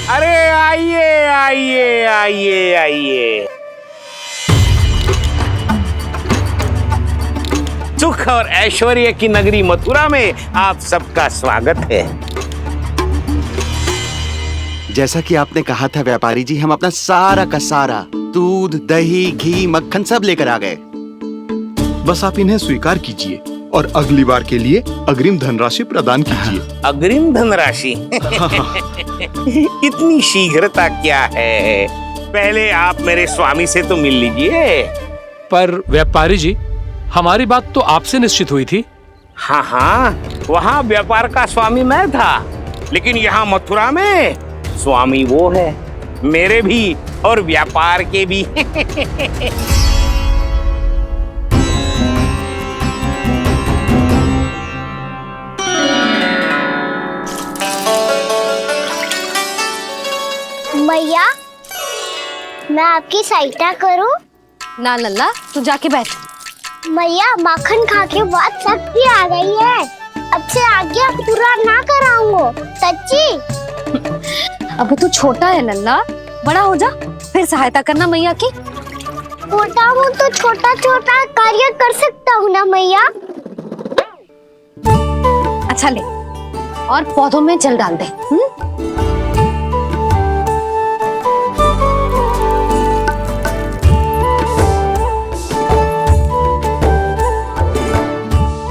अरे आइए आइए आइए आइए, सुख और ऐश्वर्य की नगरी मथुरा में आप सबका स्वागत है। जैसा कि आपने कहा था व्यापारी जी, हम अपना सारा का सारा दूध, दही, घी, मक्खन सब लेकर आ गए। बस आप इन्हें स्वीकार कीजिए और अगली बार के लिए अग्रिम धनराशि प्रदान कीजिए। अग्रिम धनराशि? इतनी शीघ्रता क्या है? पहले आप मेरे स्वामी से तो मिल लीजिए। पर व्यापारी जी, हमारी बात तो आपसे निश्चित हुई थी। हाँ हाँ, वहाँ व्यापार का स्वामी मैं था, लेकिन यहाँ मथुरा में स्वामी वो है, मेरे भी और व्यापार के भी। मैया, मैं आपकी सहायता करूं? ना लल्ला, तू जाके बैठ। मैया, माखन खा के बहुत शक्ति आ गई है। अब से आगे पूरा ना कराऊंगा, सच्ची। अब तू छोटा है लल्ला, बड़ा हो जा फिर सहायता करना मैया की। छोटा हूँ तो छोटा छोटा कार्य कर सकता हूँ ना मैया। अच्छा ले, और पौधों में जल डाल दे।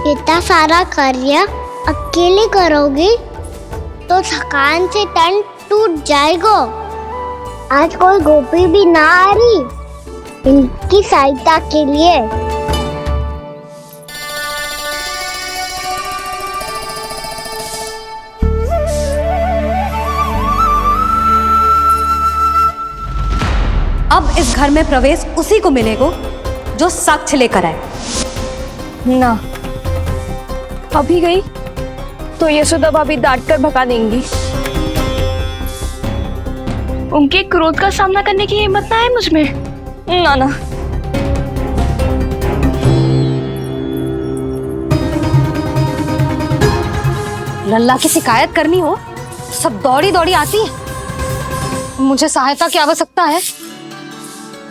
इतना सारा कार्य अकेले करोगे तो थकान से तन टूट जाएगा। आज कोई गोपी भी ना आ रही इनकी सहायता के लिए। अब इस घर में प्रवेश उसी को मिलेगा जो साक्ष्य लेकर आए। ना, अभी गई तो यशोदा भाभी डांट कर भगा देंगी। उनके क्रोध का सामना करने की हिम्मत ना है मुझ में। ना ना। लल्ला की शिकायत करनी हो सब दौड़ी दौड़ी आती है। मुझे सहायता की आवश्यकता है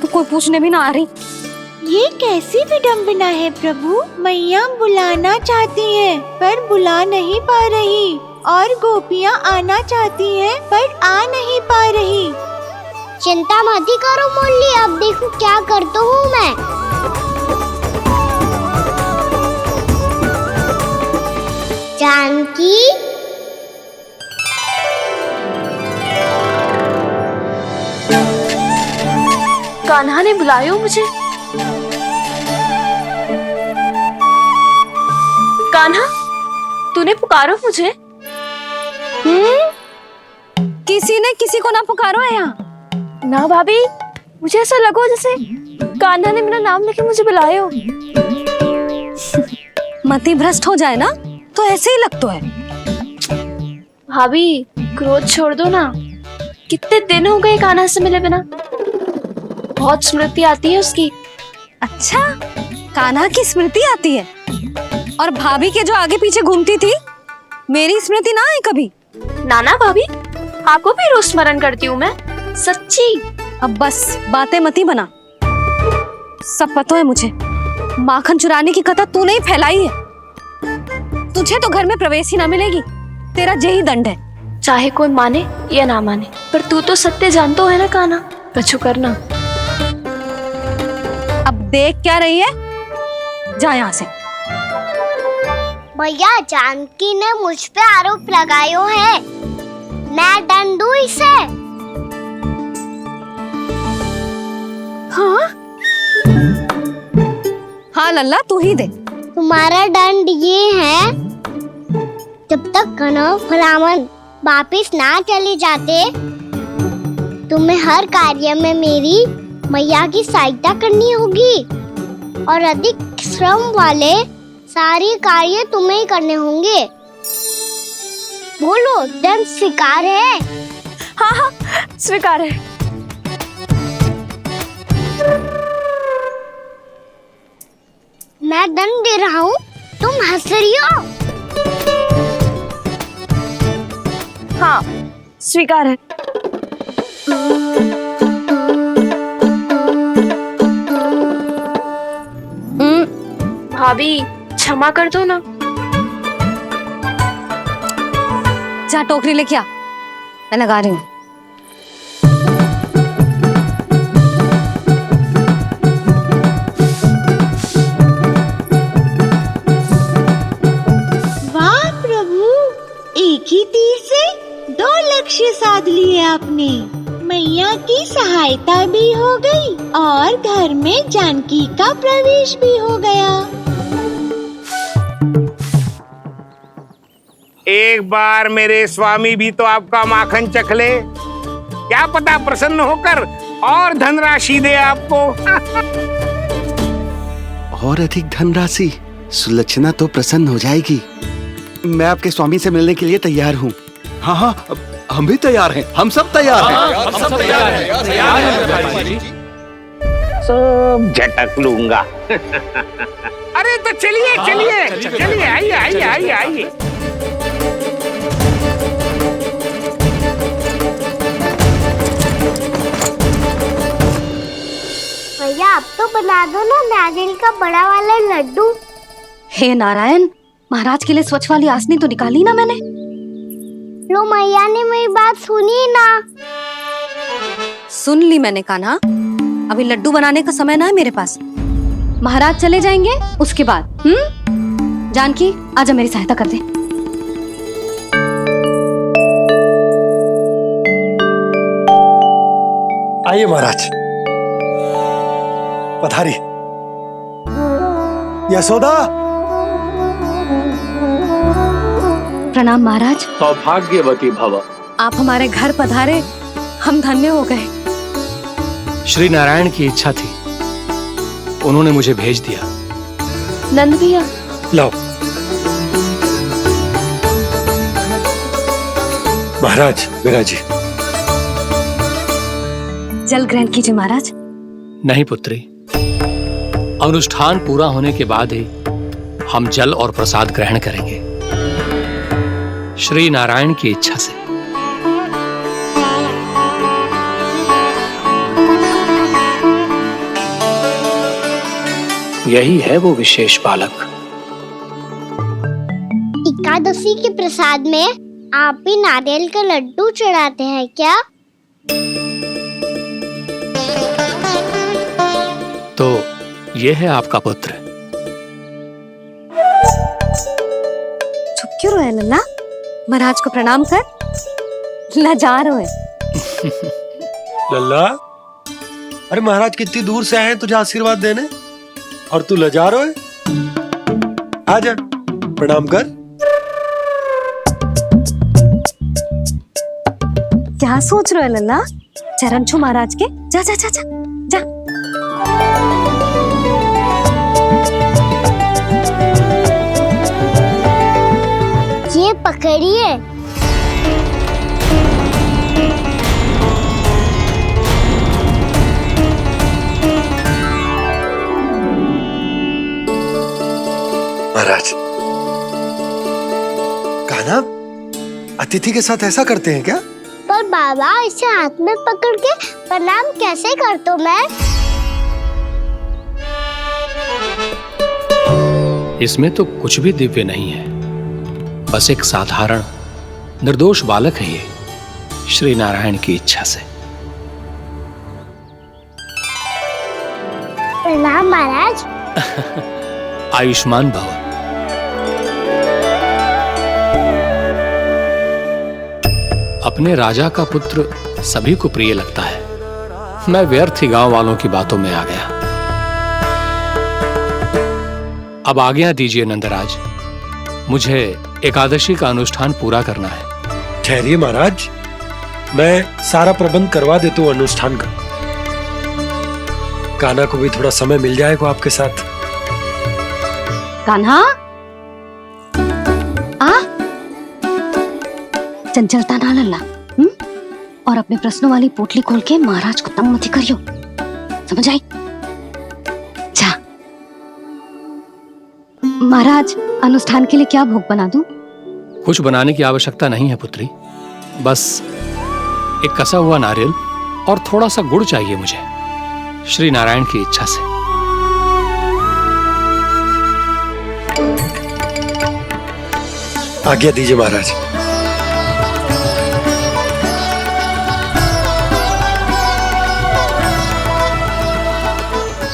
तो कोई पूछने भी ना आ रही। ये कैसी विडम्बना है प्रभु। मैया बुलाना चाहती हैं पर बुला नहीं पा रही, और गोपियाँ आना चाहती हैं पर आ नहीं पा रही। चिंता मत ही करो मुरली, अब देखो क्या करता हूँ मैं। जानकी, कान्हा ने बुलायो मुझे। कान्हा, तूने पुकारो मुझे। किसी ने किसी को ना पुकारो है यहाँ। ना भाभी, मुझे ऐसा लगो जैसे कान्हा ने मेरा नाम लेके मुझे बुलायो। मति भ्रष्ट हो जाए ना तो ऐसे ही लगता है। भाभी, क्रोध छोड़ दो ना। कितने दिन हो गए कान्हा से मिले बिना। बहुत स्मृति आती है उसकी। अच्छा, कान्हा की स्मृति आती है? और भाभी के जो आगे पीछे घूमती थी, मेरी स्मृति ना है कभी? नाना भाभी, आपको भी रोज स्मरण करती हूँ मैं, सच्ची। अब बस बातें मत ही बना। सब पता है मुझे, माखन चुराने की कथा तूने ही फैलाई है। तुझे तो घर में प्रवेश ही ना मिलेगी, तेरा यही दंड है। चाहे कोई माने या ना माने, पर तू तो सत्य जानता है ना कान्हा। कछु करना। अब देख क्या रही है, जा यहाँ से। भैया, जानकी ने मुझ पे आरोप लगायो है, मैं दंड दूं इसे। हाँ हाँ लल्ला, तू ही दे। तुम्हारा दंड ये है, जब तक कनव फलावन वापिस ना चले जाते, तुम्हें हर कार्य में मेरी मैया की सहायता करनी होगी, और अधिक श्रम वाले सारे कार्य तुम्हें ही करने होंगे। बोलो, दंड स्वीकार है? हाँ हाँ, स्वीकार है। मैं दंड दे रहा हूँ, तुम हंस रही हो? हाँ, स्वीकार है। भाभी, क्षमा कर दो ना। जा टोकरी लेके आ, मैं लगा रही हूँ। वाह प्रभु, एक ही तीर से 2 लक्ष्य साध लिए आपने। मैया की सहायता भी हो गई और घर में जानकी का प्रवेश भी हो गया। एक बार मेरे स्वामी भी तो आपका माखन चख ले, क्या पता प्रसन्न होकर और धनराशि दे आपको। और अधिक धनराशि? सुलक्षणा तो प्रसन्न हो जाएगी। मैं आपके स्वामी से मिलने के लिए तैयार हूँ। हाँ हाँ, हम भी तैयार हैं। हम सब तैयार हैं। हम सब तैयार हैं। सब झटक लूंगा। अरे तो चलिए चलिए चलिए, आइए आइए आइए आइए। भैया, अब तो बना दो ना नारियल का बड़ा वाला लड्डू। हे नारायण, महाराज के लिए स्वच्छ वाली आसनी तो निकाली ना मैंने। लो, मैया ने मेरी बात सुनी ना। सुन ली मैंने कान्हा, अभी लड्डू बनाने का समय ना है मेरे पास। महाराज चले जाएंगे उसके बाद। जानकी, आजा मेरी सहायता कर दे। आइए महाराज, पधारी। यशोदा। प्रणाम महाराज। सौभाग्यवती भव। आप हमारे घर पधारे, हम धन्य हो गए। श्री नारायण की इच्छा थी, उन्होंने मुझे भेज दिया। नंद भैया, लाओ। महाराज, विराजी। जल ग्रहण कीजिए महाराज। नहीं पुत्री, अनुष्ठान पूरा होने के बाद ही हम जल और प्रसाद ग्रहण करेंगे, श्री नारायण की इच्छा से। यही है वो विशेष बालक। एकादशी के प्रसाद में आप भी नारियल का लड्डू चढ़ाते हैं क्या? तो ये है आपका पुत्र। चुप क्यों रहे लल्ला? महाराज को प्रणाम कर। लजा रहे लल्ला, अरे महाराज कितनी दूर से आए हैं तुझे आशीर्वाद देने, और तू लजा रहा है? आजा प्रणाम कर। क्या सोच रहे हो लल्ला? चरण छू महाराज के। जा जा जा जा जा। ये पकड़िए। महाराज, कान्हा अतिथि के साथ ऐसा करते हैं क्या? पर बाबा, इसे हाथ में पकड़ के प्रणाम कैसे करता हूँ मैं? इसमें तो कुछ भी दिव्य नहीं है, बस एक साधारण निर्दोष बालक है ये, श्री नारायण की इच्छा से। प्रणाम महाराज। आयुष्मान भव। अपने राजा का पुत्र सभी को प्रिय लगता है। मैं व्यर्थ ही गांव वालों की बातों में आ गया। अब आज्ञा दीजिए नंदराज, मुझे एकादशी का अनुष्ठान पूरा करना है। ठहरिए महाराज, मैं सारा प्रबंध करवा देता हूँ अनुष्ठान का। कान्हा को भी थोड़ा समय मिल जाएगा आपके साथ। कान्हा, आ चंचलता ना लल्ला। और अपने प्रश्नों वाली पोटली खोल के महाराज को तंग मत करियो, समझ आई? जा महाराज, अनुष्ठान के लिए क्या भोग बना दूं? कुछ बनाने की आवश्यकता नहीं है पुत्री, बस एक कसा हुआ नारियल और थोड़ा सा गुड़ चाहिए मुझे, श्री नारायण की इच्छा से। आज्ञा दीजिए महाराज।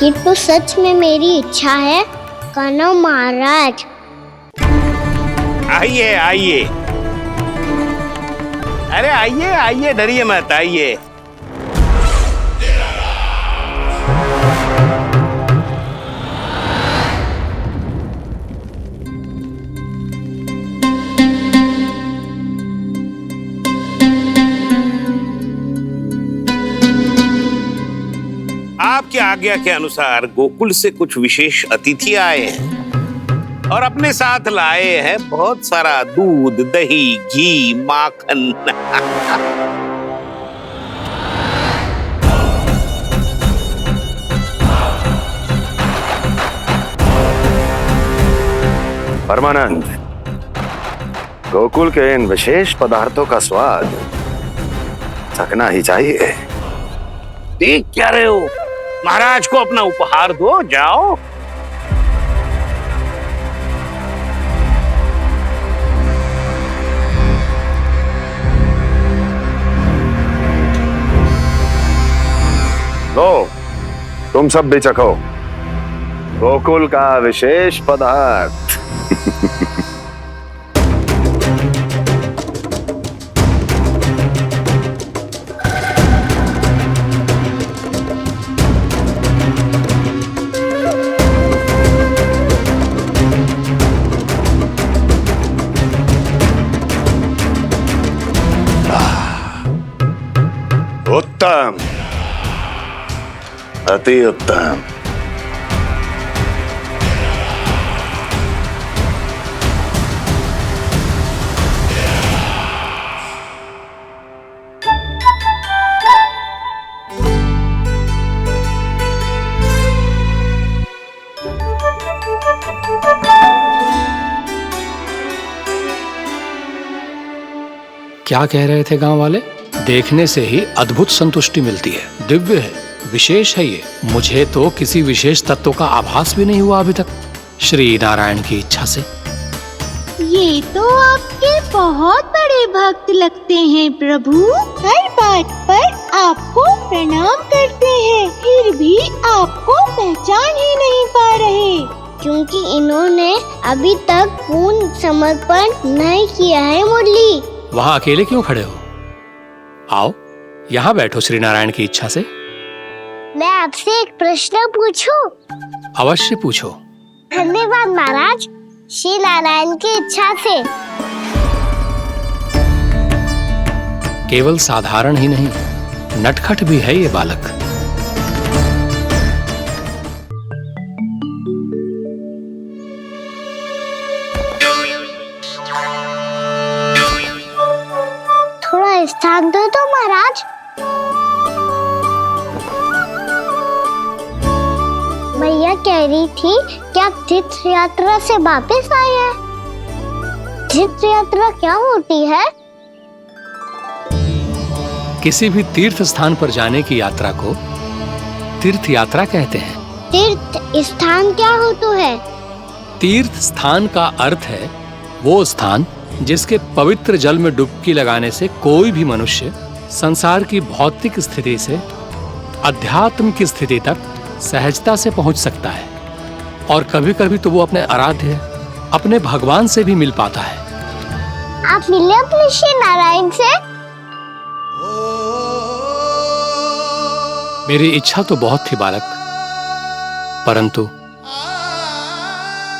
ये तो सच में मेरी इच्छा है कान्हा महाराज। आइए आइए, अरे आइए आइए, डरिए मत, आइए। आपकी आज्ञा के अनुसार गोकुल से कुछ विशेष अतिथि आए हैं और अपने साथ लाए हैं बहुत सारा दूध, दही, घी, माखन। परमानंद, गोकुल के इन विशेष पदार्थों का स्वाद चखना ही चाहिए। देख क्या रहे हो? महाराज को अपना उपहार दो, जाओ। लो, तुम सब भी चखो गोकुल का विशेष पदार्थ। उत्तम, अति उत्तम। क्या कह रहे थे गांव वाले? देखने से ही अद्भुत संतुष्टि मिलती है, दिव्य है, विशेष है ये। मुझे तो किसी विशेष तत्व का आभास भी नहीं हुआ अभी तक, श्री नारायण की इच्छा से। ये तो आपके बहुत बड़े भक्त लगते हैं प्रभु। हर बात पर आपको प्रणाम करते हैं, फिर भी आपको पहचान ही नहीं पा रहे। क्योंकि इन्होंने अभी तक पूर्ण समर्पण नहीं किया है मुरली। वहाँ अकेले क्यों खड़े हो? आओ यहाँ बैठो श्री नारायण की इच्छा से। मैं आपसे एक प्रश्न पूछूं? अवश्य पूछो। धन्यवाद महाराज, श्री नारायण की इच्छा से। केवल साधारण ही नहीं, नटखट भी है ये बालक। थोड़ा स्थान दो तो महाराज। भैया कह रही थी कि आप तीर्थ यात्रा से वापस आए हैं। तीर्थ यात्रा क्या होती है? किसी भी तीर्थ स्थान पर जाने की यात्रा को तीर्थ यात्रा कहते हैं। तीर्थ स्थान क्या हो तो है? तीर्थ स्थान का अर्थ है वो स्थान जिसके पवित्र जल में डुबकी लगाने से कोई भी मनुष्य संसार की भौतिक स्थिति से अध्यात्म की स्थिति तक सहजता से पहुंच सकता है, और कभी कभी तो वो अपने आराध्य, अपने भगवान से भी मिल पाता है। आप मिले अपने श्री नारायण से? मेरी इच्छा तो बहुत थी बालक, परंतु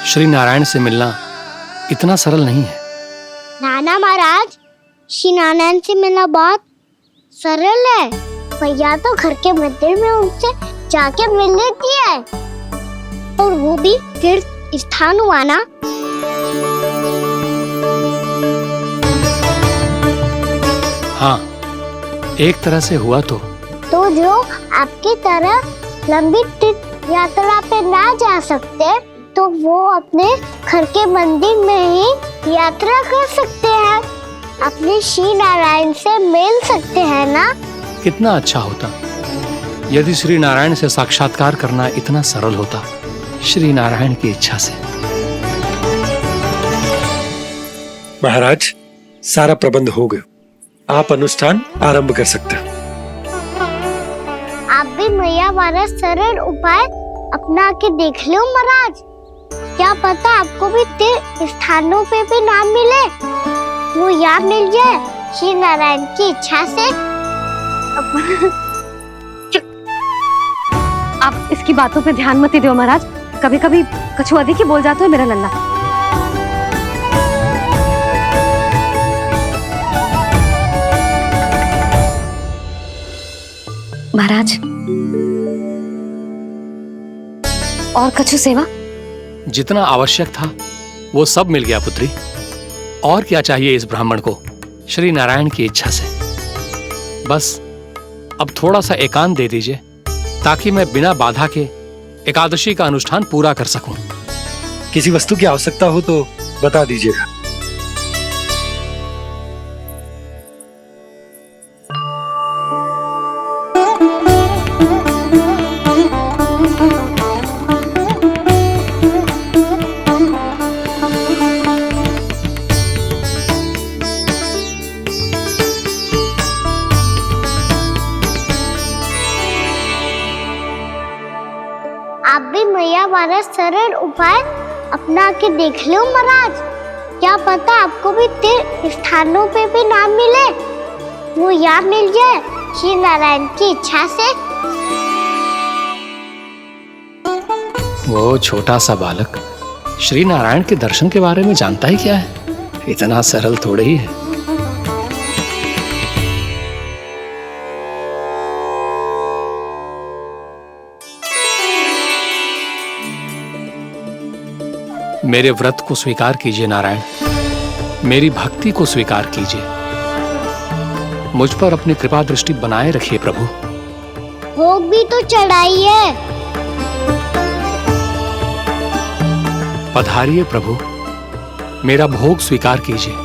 श्री नारायण से मिलना इतना सरल नहीं है। नाना महाराज, श्री नारायण से मिलना बहुत सरल है। भैया तो घर के मंदिर में उनसे जाके मिल लेती है, और वो भी तीर्थ स्थान हुआ ना। हाँ, एक तरह से हुआ तो जो आपकी तरह लंबी तीर्थ यात्रा पे ना जा सकते, तो वो अपने घर के मंदिर में ही यात्रा कर सकते हैं, अपने श्री नारायण से मिल सकते हैं ना। कितना अच्छा होता यदि श्री नारायण से साक्षात्कार करना इतना सरल होता, श्री नारायण की इच्छा से। महाराज, सारा प्रबंध हो गया, आप अनुष्ठान आरंभ कर सकते हैं। आप भी मैया वाला सरल उपाय अपना के देख लो महाराज। क्या पता आपको भी तीर्थ स्थानों पे भी नाम मिले, वो याद मिल जाए श्री नारायण की इच्छा से। आप इसकी बातों पे ध्यान मत दो महाराज, कभी कभी कछु अधिक ही बोल जाता है मेरा लल्ला। महाराज, और कछु सेवा? जितना आवश्यक था वो सब मिल गया पुत्री। और क्या चाहिए इस ब्राह्मण को श्री नारायण की इच्छा से? बस अब थोड़ा सा एकांत दे दीजिए, ताकि मैं बिना बाधा के एकादशी का अनुष्ठान पूरा कर सकूं। किसी वस्तु की आवश्यकता हो तो बता दीजिएगा। आप भी मैया वाला सरल उपाय अपना के देख लो महाराज। क्या पता आपको भी तीर्थ स्थानों पे भी नाम मिले, वो याद मिल जाए श्री नारायण की इच्छा से। वो छोटा सा बालक श्री नारायण के दर्शन के बारे में जानता ही क्या है? इतना सरल थोड़े ही है। मेरे व्रत को स्वीकार कीजिए नारायण, मेरी भक्ति को स्वीकार कीजिए। मुझ पर अपनी कृपा दृष्टि बनाए रखिए प्रभु। भोग भी तो चढ़ाइए। पधारिए प्रभु, मेरा भोग स्वीकार कीजिए।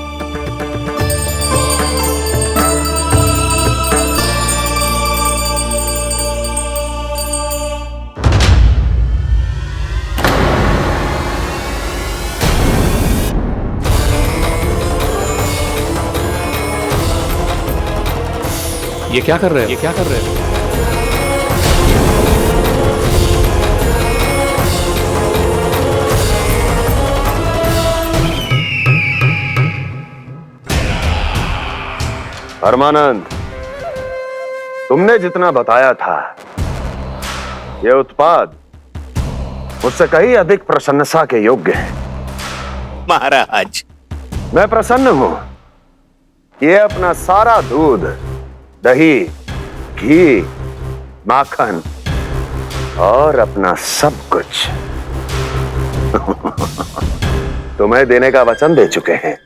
ये क्या कर रहे हो? ये क्या कर रहे हो? परमानंद, तुमने जितना बताया था, ये उत्पाद मुझसे कहीं अधिक प्रशंसा के योग्य है। महाराज, मैं प्रसन्न हूं। ये अपना सारा दूध, दही, घी, माखन और अपना सब कुछ तुम्हें देने का वचन दे चुके हैं।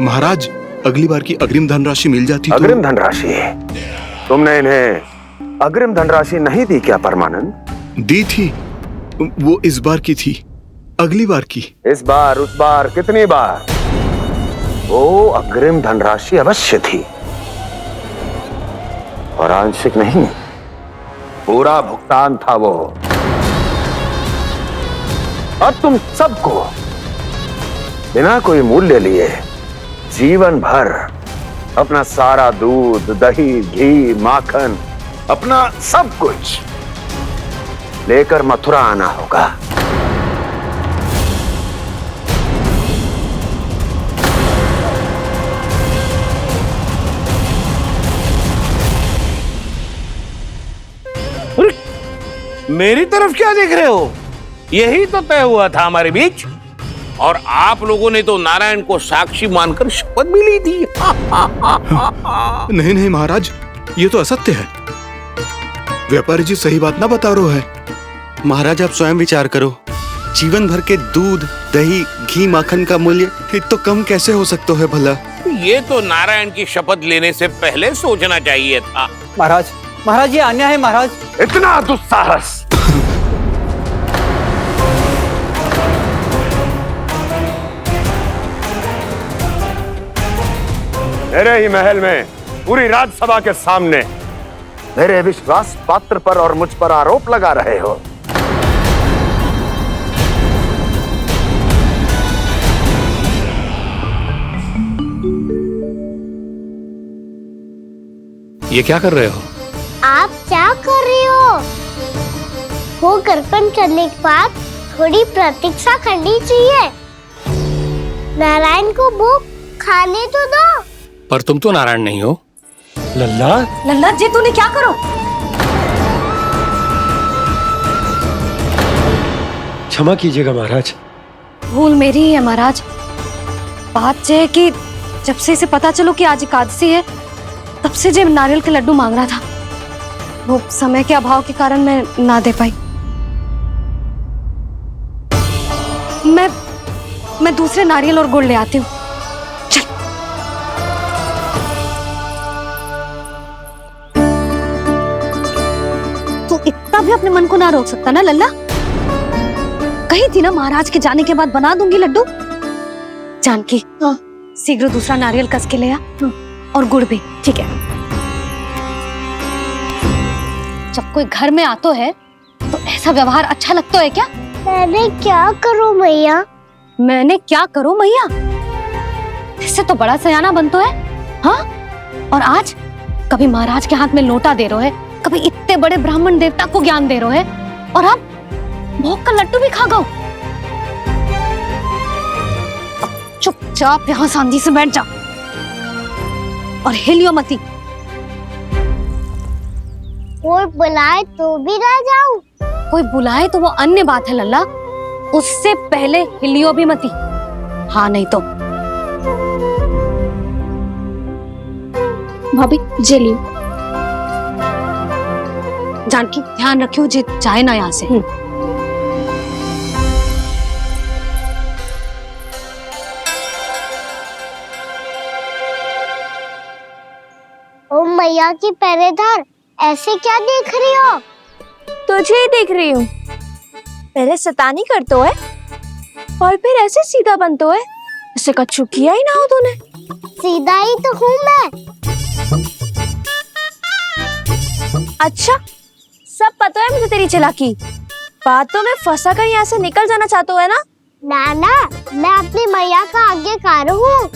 महाराज, अगली बार की अग्रिम धनराशि मिल जाती तो। अग्रिम धनराशि? तुमने इन्हें अग्रिम धनराशि नहीं दी क्या परमानंद? दी थी, वो इस बार की थी, अगली बार की। इस बार, उस बार, कितनी बार? वो अग्रिम धनराशि अवश्य थी, और आंशिक नहीं, पूरा भुगतान था वो। अब तुम सबको बिना कोई मूल्य लिए जीवन भर अपना सारा दूध, दही, घी, माखन, अपना सब कुछ लेकर मथुरा आना होगा। मेरी तरफ क्या देख रहे हो? यही तो तय हुआ था हमारे बीच, और आप लोगों ने तो नारायण को साक्षी मानकर शपथ भी ली थी। नहीं नहीं महाराज, ये तो असत्य है। व्यापारी जी सही बात ना बता रहे हैं। महाराज, आप स्वयं विचार करो। जीवन भर के दूध, दही, घी, माखन का मूल्य तो कम कैसे हो सकता है भला? ये तो नारायण की शपथ लेने से पहले सोचना चाहिए था। महाराज, महाराज, ये अन्याय है महाराज। इतना दुस्साहस! मेरे ही महल में पूरी राज्यसभा के सामने मेरे विश्वास पात्र पर और मुझ पर आरोप लगा रहे हो। ये क्या कर रहे हो? आप क्या कर रहे हो? वो गर्पण करने के बाद थोड़ी प्रतीक्षा करनी चाहिए। नारायण को भूख खाने तो दो। पर तुम तो नारायण नहीं हो। लल्ला, लल्ला जी, तूने क्या करो? क्षमा कीजिएगा महाराज। भूल मेरी ही है महाराज। बात यह है कि जब से इसे पता चलो कि आज एकादशी है, तब से जब नारियल के लड्डू मांग रहा था। वो समय के अभाव के कारण मैं ना दे पाई। मैं दूसरे नारियल और गुड़ ले आती हूँ। चल। तू इतना भी अपने मन को ना रोक सकता ना लल्ला? कही थी ना महाराज के जाने के बाद बना दूंगी लड्डू। जानकी, शीघ्र दूसरा नारियल कस के ले आ, और गुड़ भी। ठीक है। जब कोई घर में आता है तो ऐसा व्यवहार अच्छा लगता है क्या? मैंने क्या करूं मैया? मैंने क्या करूं मैया? इससे तो बड़ा सयाना बनतो है। हाँ? और आज कभी महाराज के हाथ में लोटा दे रहे है, कभी इतने बड़े ब्राह्मण देवता को ज्ञान दे रहे है, और अब भोग का लड्डू भी खा गो। चुपचाप यहाँ शांति से बैठ जा और हिलियो मती। कोई बुलाए तो भी ना जाऊं? कोई बुलाए तो वो अन्य बात है लल्ला, उससे पहले हिलियो भी मती। हाँ नहीं तो। भाभी, जेली। जानकी, ध्यान रखियो जे जाए ना यहाँ से। ओ मैया की पहरेदार, ऐसे क्या देख रही हो? तुझे ही देख रही हूँ। पहले शैतानी करतो है और फिर ऐसे सीधा बनतो है, ऐसे कछु किया ही ना हो तूने। सीधा ही तो हूँ मैं। अच्छा, सब पता है मुझे तेरी चालाकी। बातों में फंसा कर यहाँ से निकल जाना चाहते है ना? नाना, मैं अपनी मैया का आज्ञाकार हूँ।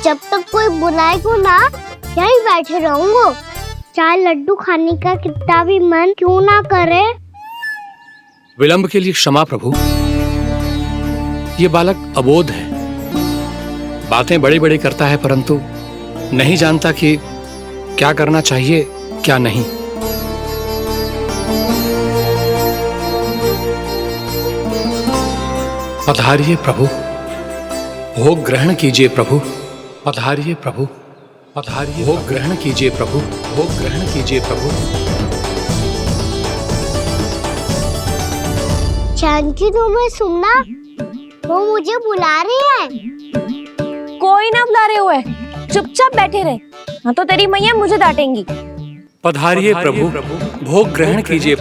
जब तक कोई बुलाए को ना, यहीं बैठे रहूंगा। चाहे लड्डू खाने का कितना भी मन क्यों ना करे। विलंब के लिए क्षमा प्रभु। ये बालक अबोध है, बातें बड़ी बड़ी करता है परंतु नहीं जानता कि क्या करना चाहिए क्या नहीं। पधारिए प्रभु, भोग ग्रहण कीजिए प्रभु। पधारिए प्रभु, पधारिए, भोग ग्रहण कीजिए प्रभु, भोग ग्रहण कीजिए प्रभु। जानकी तुम्हें सुनना, वो मुझे बुला रही है। कोई ना बुला रहे हुए, चुपचाप बैठे रहे, हाँ तो तेरी मैया मुझे डांटेंगी। पधारिए प्रभु, भोग ग्रहण कीजिए।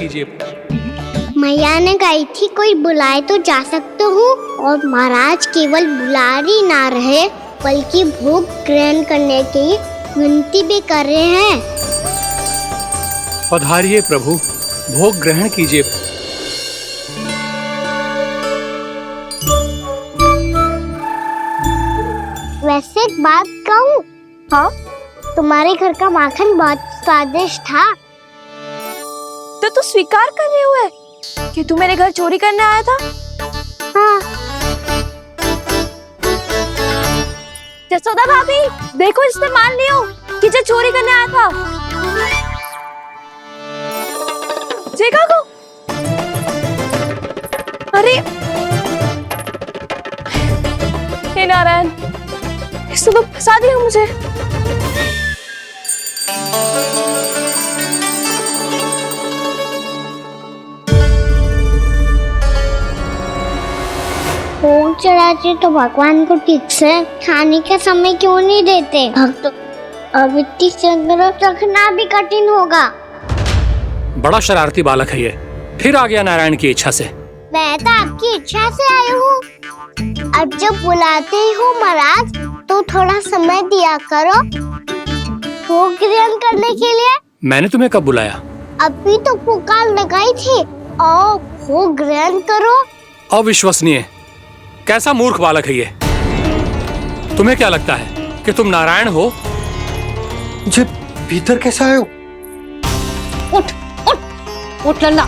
मैया ने कही थी कोई बुलाए तो जा सकते हूँ, और महाराज केवल बुलारी ना रहे बल्कि भोग ग्रहण करने की विनती भी कर रहे हैं। पधारिए प्रभु, भोग ग्रहण कीजिए। वैसे एक बात कहूँ? हाँ? तुम्हारे घर का माखन बहुत स्वादिष्ट था। तो तू स्वीकार कर रहे हुए कि तू मेरे घर चोरी करने आया था? हाँ। जसोदा भाभी, देखो इसने मान लियो कि जो चोरी करने आया था। देखा को? अरे हे नारायण, इसने तो फंसा दिया मुझे। भोग चढ़ाते तो भगवान को ठीक से खाने का समय क्यों नहीं देते? भक्त अब इतनी संग्रह रखना भी कठिन होगा। बड़ा शरारती बालक है ये, फिर आ गया नारायण की इच्छा से। मैं तो आपकी इच्छा से आई हूँ। अब जब बुलाते ही हो महाराज तो थोड़ा समय दिया करो भोग ग्रहण करने के लिए। मैंने तुम्हें कब बुलाया? अभी तो पुकार लगाई थी, आओ भोग ग्रहण करो। अविश्वसनीय, कैसा मूर्ख बालक है ये। तुम्हें क्या लगता है कि तुम नारायण हो? जी भीतर कैसा आए हो? उठ उठ उठ लल्ला।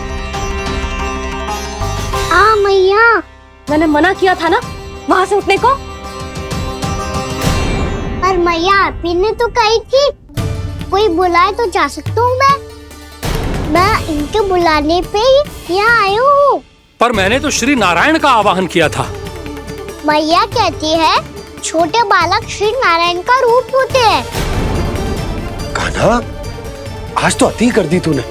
मैया, मैंने मना किया था ना वहां से उठने को। पर मैया आपी ने तो कही थी कोई बुलाए तो जा सकता हूँ मैं इनके बुलाने पे ही यहाँ आई हूँ। पर मैंने तो श्री नारायण का आवाहन किया था। मैया कहती है छोटे बालक श्री नारायण का रूप होते हैं। कान्हा, आज तो अति कर दी तूने।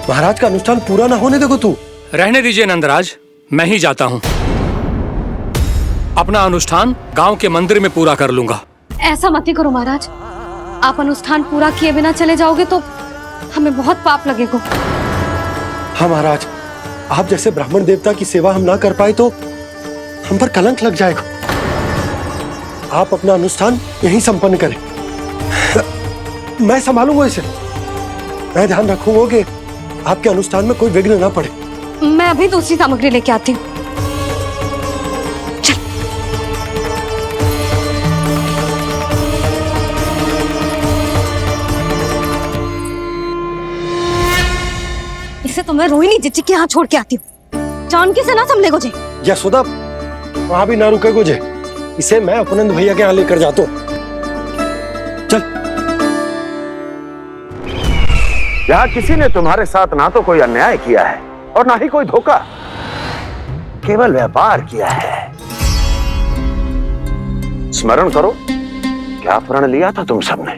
महाराज का अनुष्ठान पूरा ना होने देखो तू। रहने दीजिए नंदराज, मैं ही जाता हूँ। अपना अनुष्ठान गांव के मंदिर में पूरा कर लूंगा। ऐसा मत ही करो महाराज, आप अनुष्ठान पूरा किए बिना चले जाओगे तो हमें बहुत पाप लगेगा। हाँ महाराज, आप जैसे ब्राह्मण देवता की सेवा हम ना कर पाए तो हम पर कलंक लग जाएगा। आप अपना अनुष्ठान यहीं संपन्न करें, मैं संभालूंगा इसे। मैं ध्यान रखूंगा कि आपके अनुष्ठान में कोई विघ्न ना पड़े। मैं अभी दूसरी सामग्री लेके आती हूँ। इसे तो मैं रोहिणी जीजी के यहाँ छोड़ के आती हूँ। जानकी से ना संभले गुजे। यशोदा, वहां भी ना रुके गुजे। इसे मैं अपनंद भैया के यहाँ लेकर जाता हूँ। चल। यहाँ किसी ने तुम्हारे साथ ना तो कोई अन्याय किया है और ना ही कोई धोखा, केवल व्यापार किया है। स्मरण करो, क्या प्रण लिया था तुम सबने?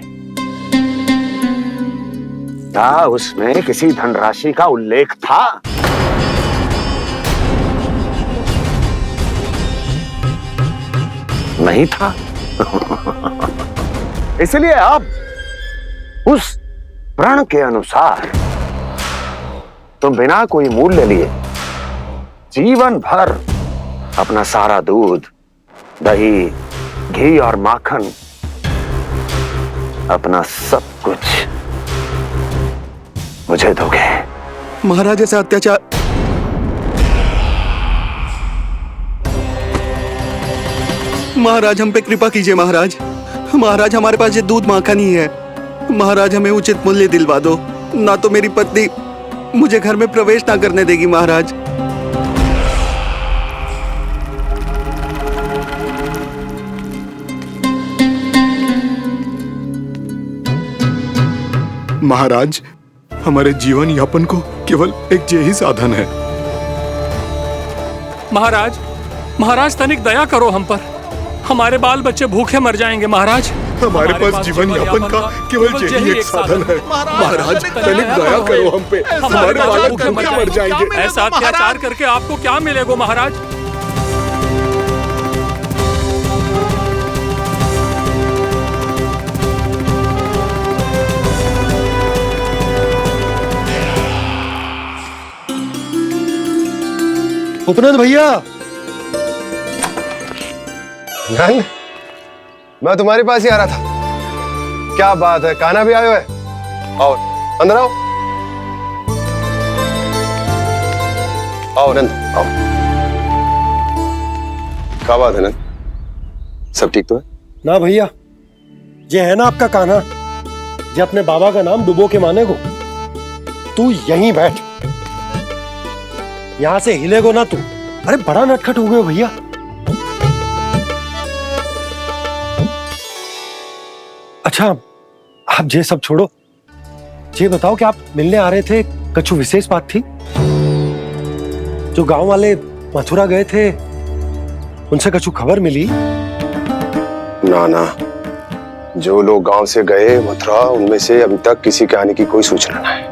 क्या उसमें किसी धनराशि का उल्लेख था? नहीं था। इसलिए अब उस प्रण के अनुसार तुम बिना कोई मूल्य लिए जीवन भर अपना सारा दूध, दही, घी और माखन, अपना सब कुछ मुझे दोगे। महाराज ऐसा अत्याचार। महाराज हम पे कृपा कीजिए महाराज, महाराज हमारे पास ये दूध माखन ही है। महाराज हमें उचित मूल्य दिलवा दो, ना तो मेरी पत्नी मुझे घर में प्रवेश ना करने देगी महाराज। महाराज हमारे जीवन यापन को केवल एक यही साधन है। महाराज, महाराज तनिक दया करो हम पर, हमारे बाल बच्चे भूखे मर जाएंगे महाराज। हमारे पास जीवन यापन का केवल यही एक साधन है। महाराज तनिक दया करो हम पे, हमारे बालक भूखे मर जाएंगे। ऐसा अत्याचार करके आपको क्या मिलेगा महाराज? उपनंद भैया, नंद, मैं तुम्हारे पास ही आ रहा था। क्या बात है, कान्हा भी आयो है? आओ अंदर आओ। आओ नंद आओ। क्या बात है नंद, सब ठीक तो है? ना भैया, ये है ना आपका कान्हा, ये अपने बाबा का नाम डुबो के माने को। तू यहीं बैठ, यहां से हिलेगो ना तू। अरे बड़ा नटखट हो गए भैया। अच्छा आप ये सब छोड़ो, ये बताओ कि आप मिलने आ रहे थे, कछु विशेष बात थी? जो गांव वाले मथुरा गए थे उनसे कछु खबर मिली? ना ना, जो लोग गांव से गए मथुरा, उनमें से अभी तक किसी के आने की कोई सूचना नहीं है।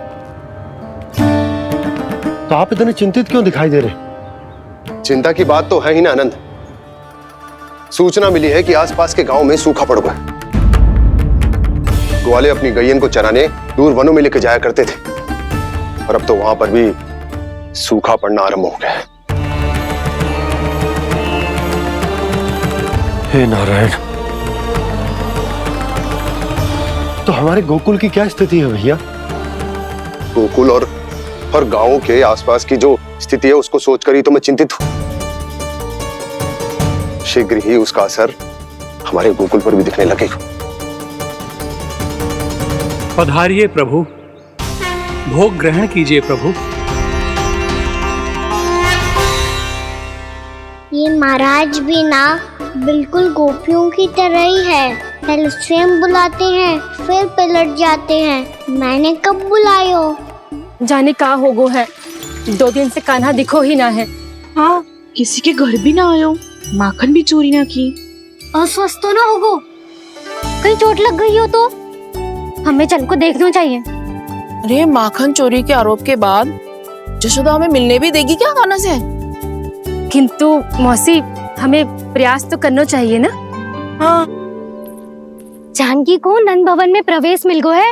तो आप इतने चिंतित क्यों दिखाई दे रहे? चिंता की बात तो है ही ना आनंद। सूचना मिली है कि आसपास के गांव में सूखा पड़ गया। ग्वाले अपनी गैयन को चराने दूर वनों में लेके जाया करते थे, और अब तो वहां पर भी सूखा पड़ना आरंभ हो गया है। हे नारायण, तो हमारे गोकुल की क्या स्थिति है भैया? गोकुल और गांवों के आसपास की जो स्थिति है उसको सोचकर ही तो मैं चिंतित हूं। शीघ्र ही उसका असर हमारे गोकुल पर भी दिखने लगेगा। पधारिए प्रभु, भोग ग्रहण कीजिए प्रभु। ये महाराज भी ना बिल्कुल गोपियों की तरह ही है। पहले स्वयं बुलाते हैं, फिर पलट जाते हैं। मैंने कब बुलायो? जाने का होगो है, 2 दिन से कान्हा दिखो ही ना है। हाँ, किसी के घर भी ना आयो, माखन भी चोरी ना की। अस्वस्थ तो ना होगो? कहीं चोट लग गई हो तो? हमें चल को देखना चाहिए। अरे माखन चोरी के आरोप के बाद जशोदा हमें मिलने भी देगी क्या कान्हा से? किंतु मौसी, हमें प्रयास तो करना चाहिए ना। हाँ, जानकी को नंद भवन में प्रवेश मिल गो है,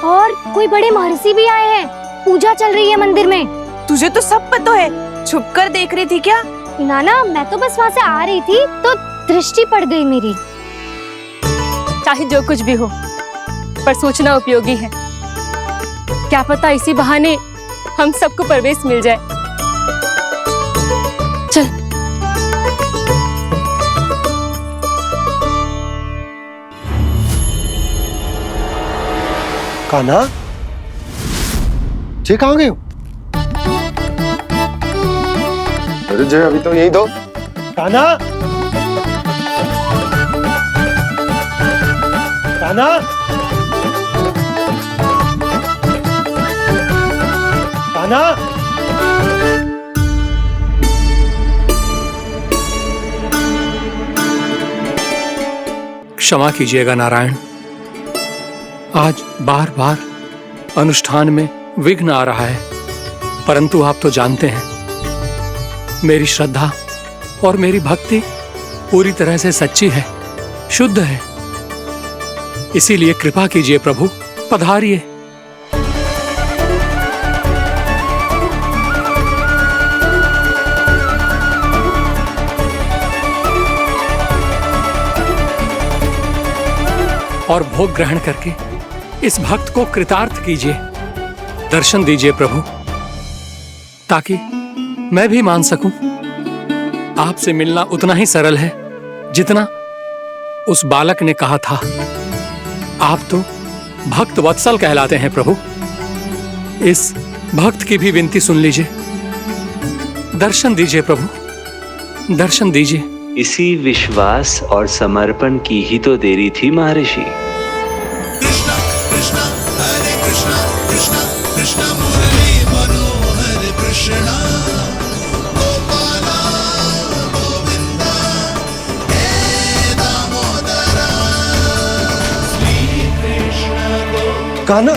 और कोई बड़े महर्षि भी आए हैं। पूजा चल रही है मंदिर में। तुझे तो सब पता है, छुप कर देख रही थी क्या? ना, मैं तो बस वहाँ से आ रही थी तो दृष्टि पड़ गई मेरी। चाहे जो कुछ भी हो, पर सूचना उपयोगी है। क्या पता इसी बहाने हम सबको प्रवेश मिल जाए। चल। कान्हा, ये कहाँ गए हो? अरे जय, अभी तो यही दो। कान्हा, कान्हा, कान्हा। क्षमा कीजिएगा नारायण, आज बार बार अनुष्ठान में विघ्न आ रहा है, परंतु आप तो जानते हैं मेरी श्रद्धा और मेरी भक्ति पूरी तरह से सच्ची है, शुद्ध है। इसीलिए कृपा कीजिए प्रभु, पधारिए। और भोग ग्रहण करके इस भक्त को कृतार्थ कीजिए। दर्शन दीजिए प्रभु, ताकि मैं भी मान सकूं आपसे मिलना उतना ही सरल है जितना उस बालक ने कहा था, आप तो भक्त वत्सल कहलाते हैं प्रभु। इस भक्त की भी विनती सुन लीजिए। दर्शन दीजिए प्रभु, दर्शन दीजिए। इसी विश्वास और समर्पण की ही तो देरी थी महर्षि। कृष्णा कृष्णा हरे कृष्णा कृष्णा कृष्णा मुरली मनोहर कृष्णा गोपाला गोविंदा हे दामोदरा श्री कृष्ण कान्हा,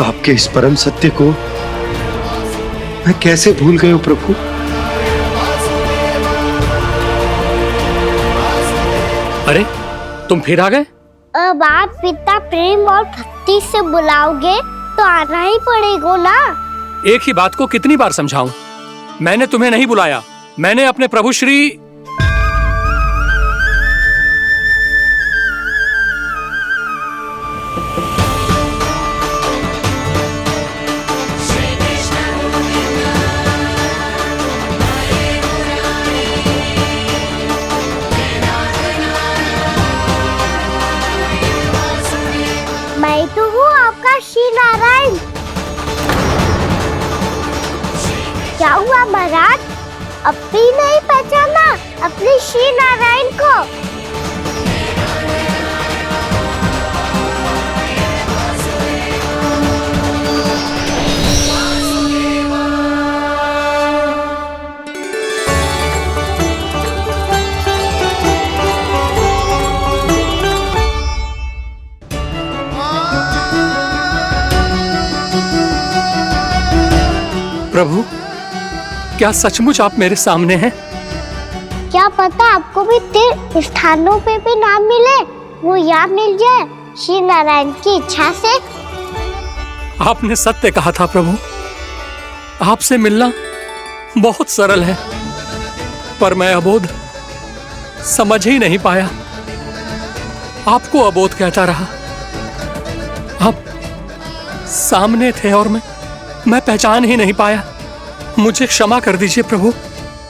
आपके इस परम सत्य को मैं कैसे भूल गया प्रभु। अरे तुम फिर आ गए? अब आप पिता प्रेम और भक्ति से बुलाओगे तो आना ही पड़ेगा ना। एक ही बात को कितनी बार समझाऊं? मैंने तुम्हें नहीं बुलाया, मैंने अपने प्रभु श्री मैं तो हूँ आपका श्री नारायण। क्या हुआ महाराज, अब भी नहीं पहचाना अपने श्री नारायण को? प्रभु, क्या सचमुच आप मेरे सामने हैं? क्या पता आपको भी तीर्थ स्थानों पे भी नाम मिले, वो याद मिल जाए श्री नारायण की इच्छा से। आपने सत्य कहा था प्रभु, आपसे मिलना बहुत सरल है, पर मैं अबोध समझ ही नहीं पाया। आपको अबोध कहता रहा। आप सामने थे और मैं पहचान ही नहीं पाया। मुझे क्षमा कर दीजिए प्रभु,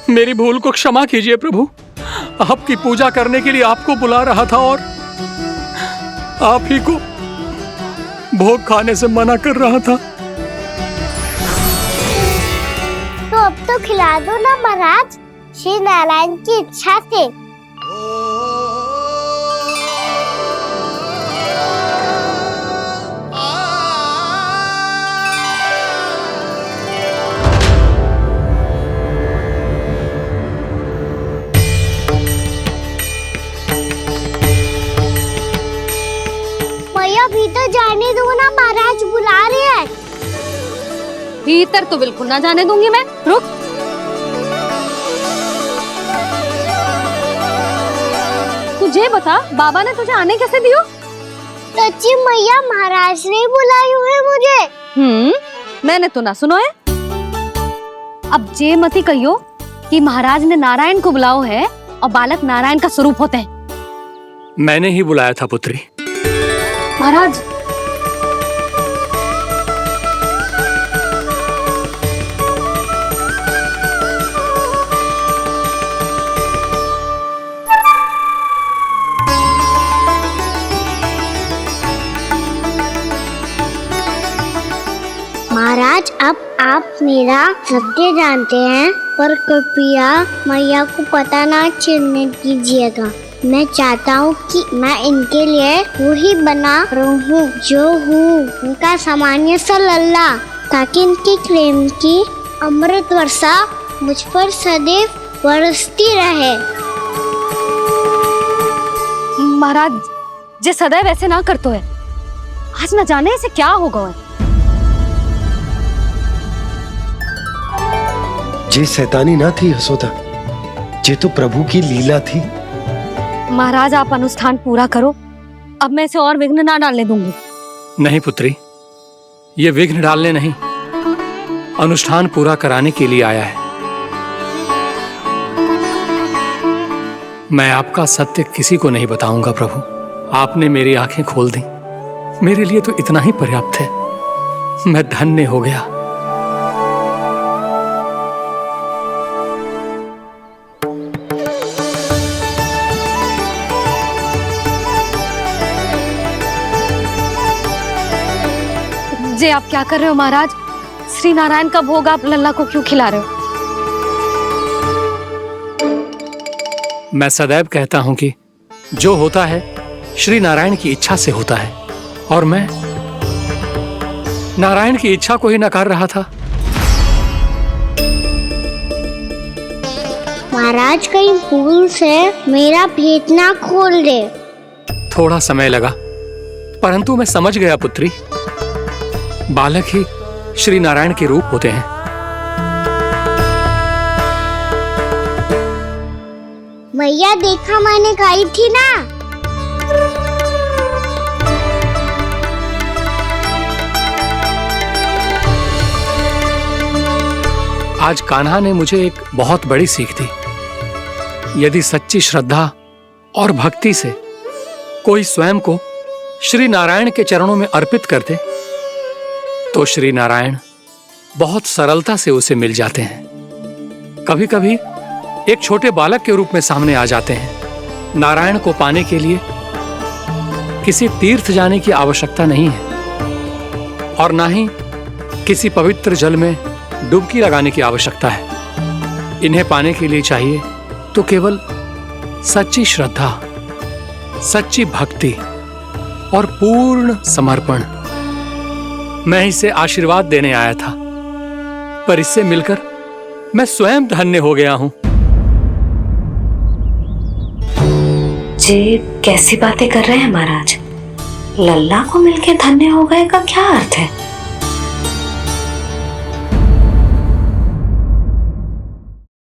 मेरी भूल को क्षमा कीजिए प्रभु। आपकी पूजा करने के लिए आपको बुला रहा था और आप ही को भोग खाने से मना कर रहा था। तो अब तो खिला दो ना महाराज, श्री नारायण की इच्छा से। भीतर जाने दो ना, महाराज बुला रहे हैं। भीतर तो बिल्कुल ना जाने दूंगी मैं। रुक। तुझे बता, बाबा ने तुझे आने कैसे दियो? सच्ची मैया, महाराज ने बुलाई हुई मुझे। मैंने तो ना सुनो है। अब जे मती कहियो कि महाराज ने नारायण को बुलाओ है और बालक नारायण का स्वरूप होते हैं। मैंने ही बुलाया था पुत्री। महाराज, महाराज, अब आप मेरा सत्य जानते हैं, पर कृपया मैया को पता ना चलने दीजिएगा। मैं चाहता हूँ कि मैं इनके लिए वो ही बना रहूँ जो हूँ, उनका सामान्य सा लल्ला, ताकि इनकी प्रेम की अमृत वर्षा मुझ पर सदैव बरसती रहे। महाराज, जे सदैव ऐसे ना करतो है, आज न जाने इसे क्या होगा। ये शैतानी ना थी यशोदा, ये तो प्रभु की लीला थी। महाराज, आप अनुष्ठान पूरा करो, अब मैं इसे और विघ्न ना डालने दूंगी। नहीं पुत्री, ये विघ्न डालने नहीं, अनुष्ठान पूरा कराने के लिए आया है। मैं आपका सत्य किसी को नहीं बताऊंगा प्रभु। आपने मेरी आंखें खोल दी, मेरे लिए तो इतना ही पर्याप्त है। मैं धन्य हो गया। जी आप क्या कर रहे हो महाराज? श्री नारायण का भोग आप लल्ला को क्यों खिला रहे हो? मैं सदैव कहता हूं कि जो होता है श्री नारायण की इच्छा से होता है, और मैं नारायण की इच्छा को ही नकार रहा था। महाराज कहीं भूल से मेरा भेद ना खोल दे। थोड़ा समय लगा, परंतु मैं समझ गया पुत्री। बालक ही श्री नारायण के रूप होते हैं। मैया देखा मैंने गाई थी ना। आज कान्हा ने मुझे एक बहुत बड़ी सीख दी। यदि सच्ची श्रद्धा और भक्ति से कोई स्वयं को श्री नारायण के चरणों में अर्पित कर दे, तो श्री नारायण बहुत सरलता से उसे मिल जाते हैं। कभी कभी एक छोटे बालक के रूप में सामने आ जाते हैं। नारायण को पाने के लिए किसी तीर्थ जाने की आवश्यकता नहीं है, और ना ही किसी पवित्र जल में डुबकी लगाने की आवश्यकता है। इन्हें पाने के लिए चाहिए तो केवल सच्ची श्रद्धा, सच्ची भक्ति और पूर्ण समर्पण। मैं इसे आशीर्वाद देने आया था, पर इससे मिलकर मैं स्वयं धन्य हो गया हूं। जी कैसी बातें कर रहे हैं महाराज? लल्ला को मिलके धन्य हो गए का क्या अर्थ है?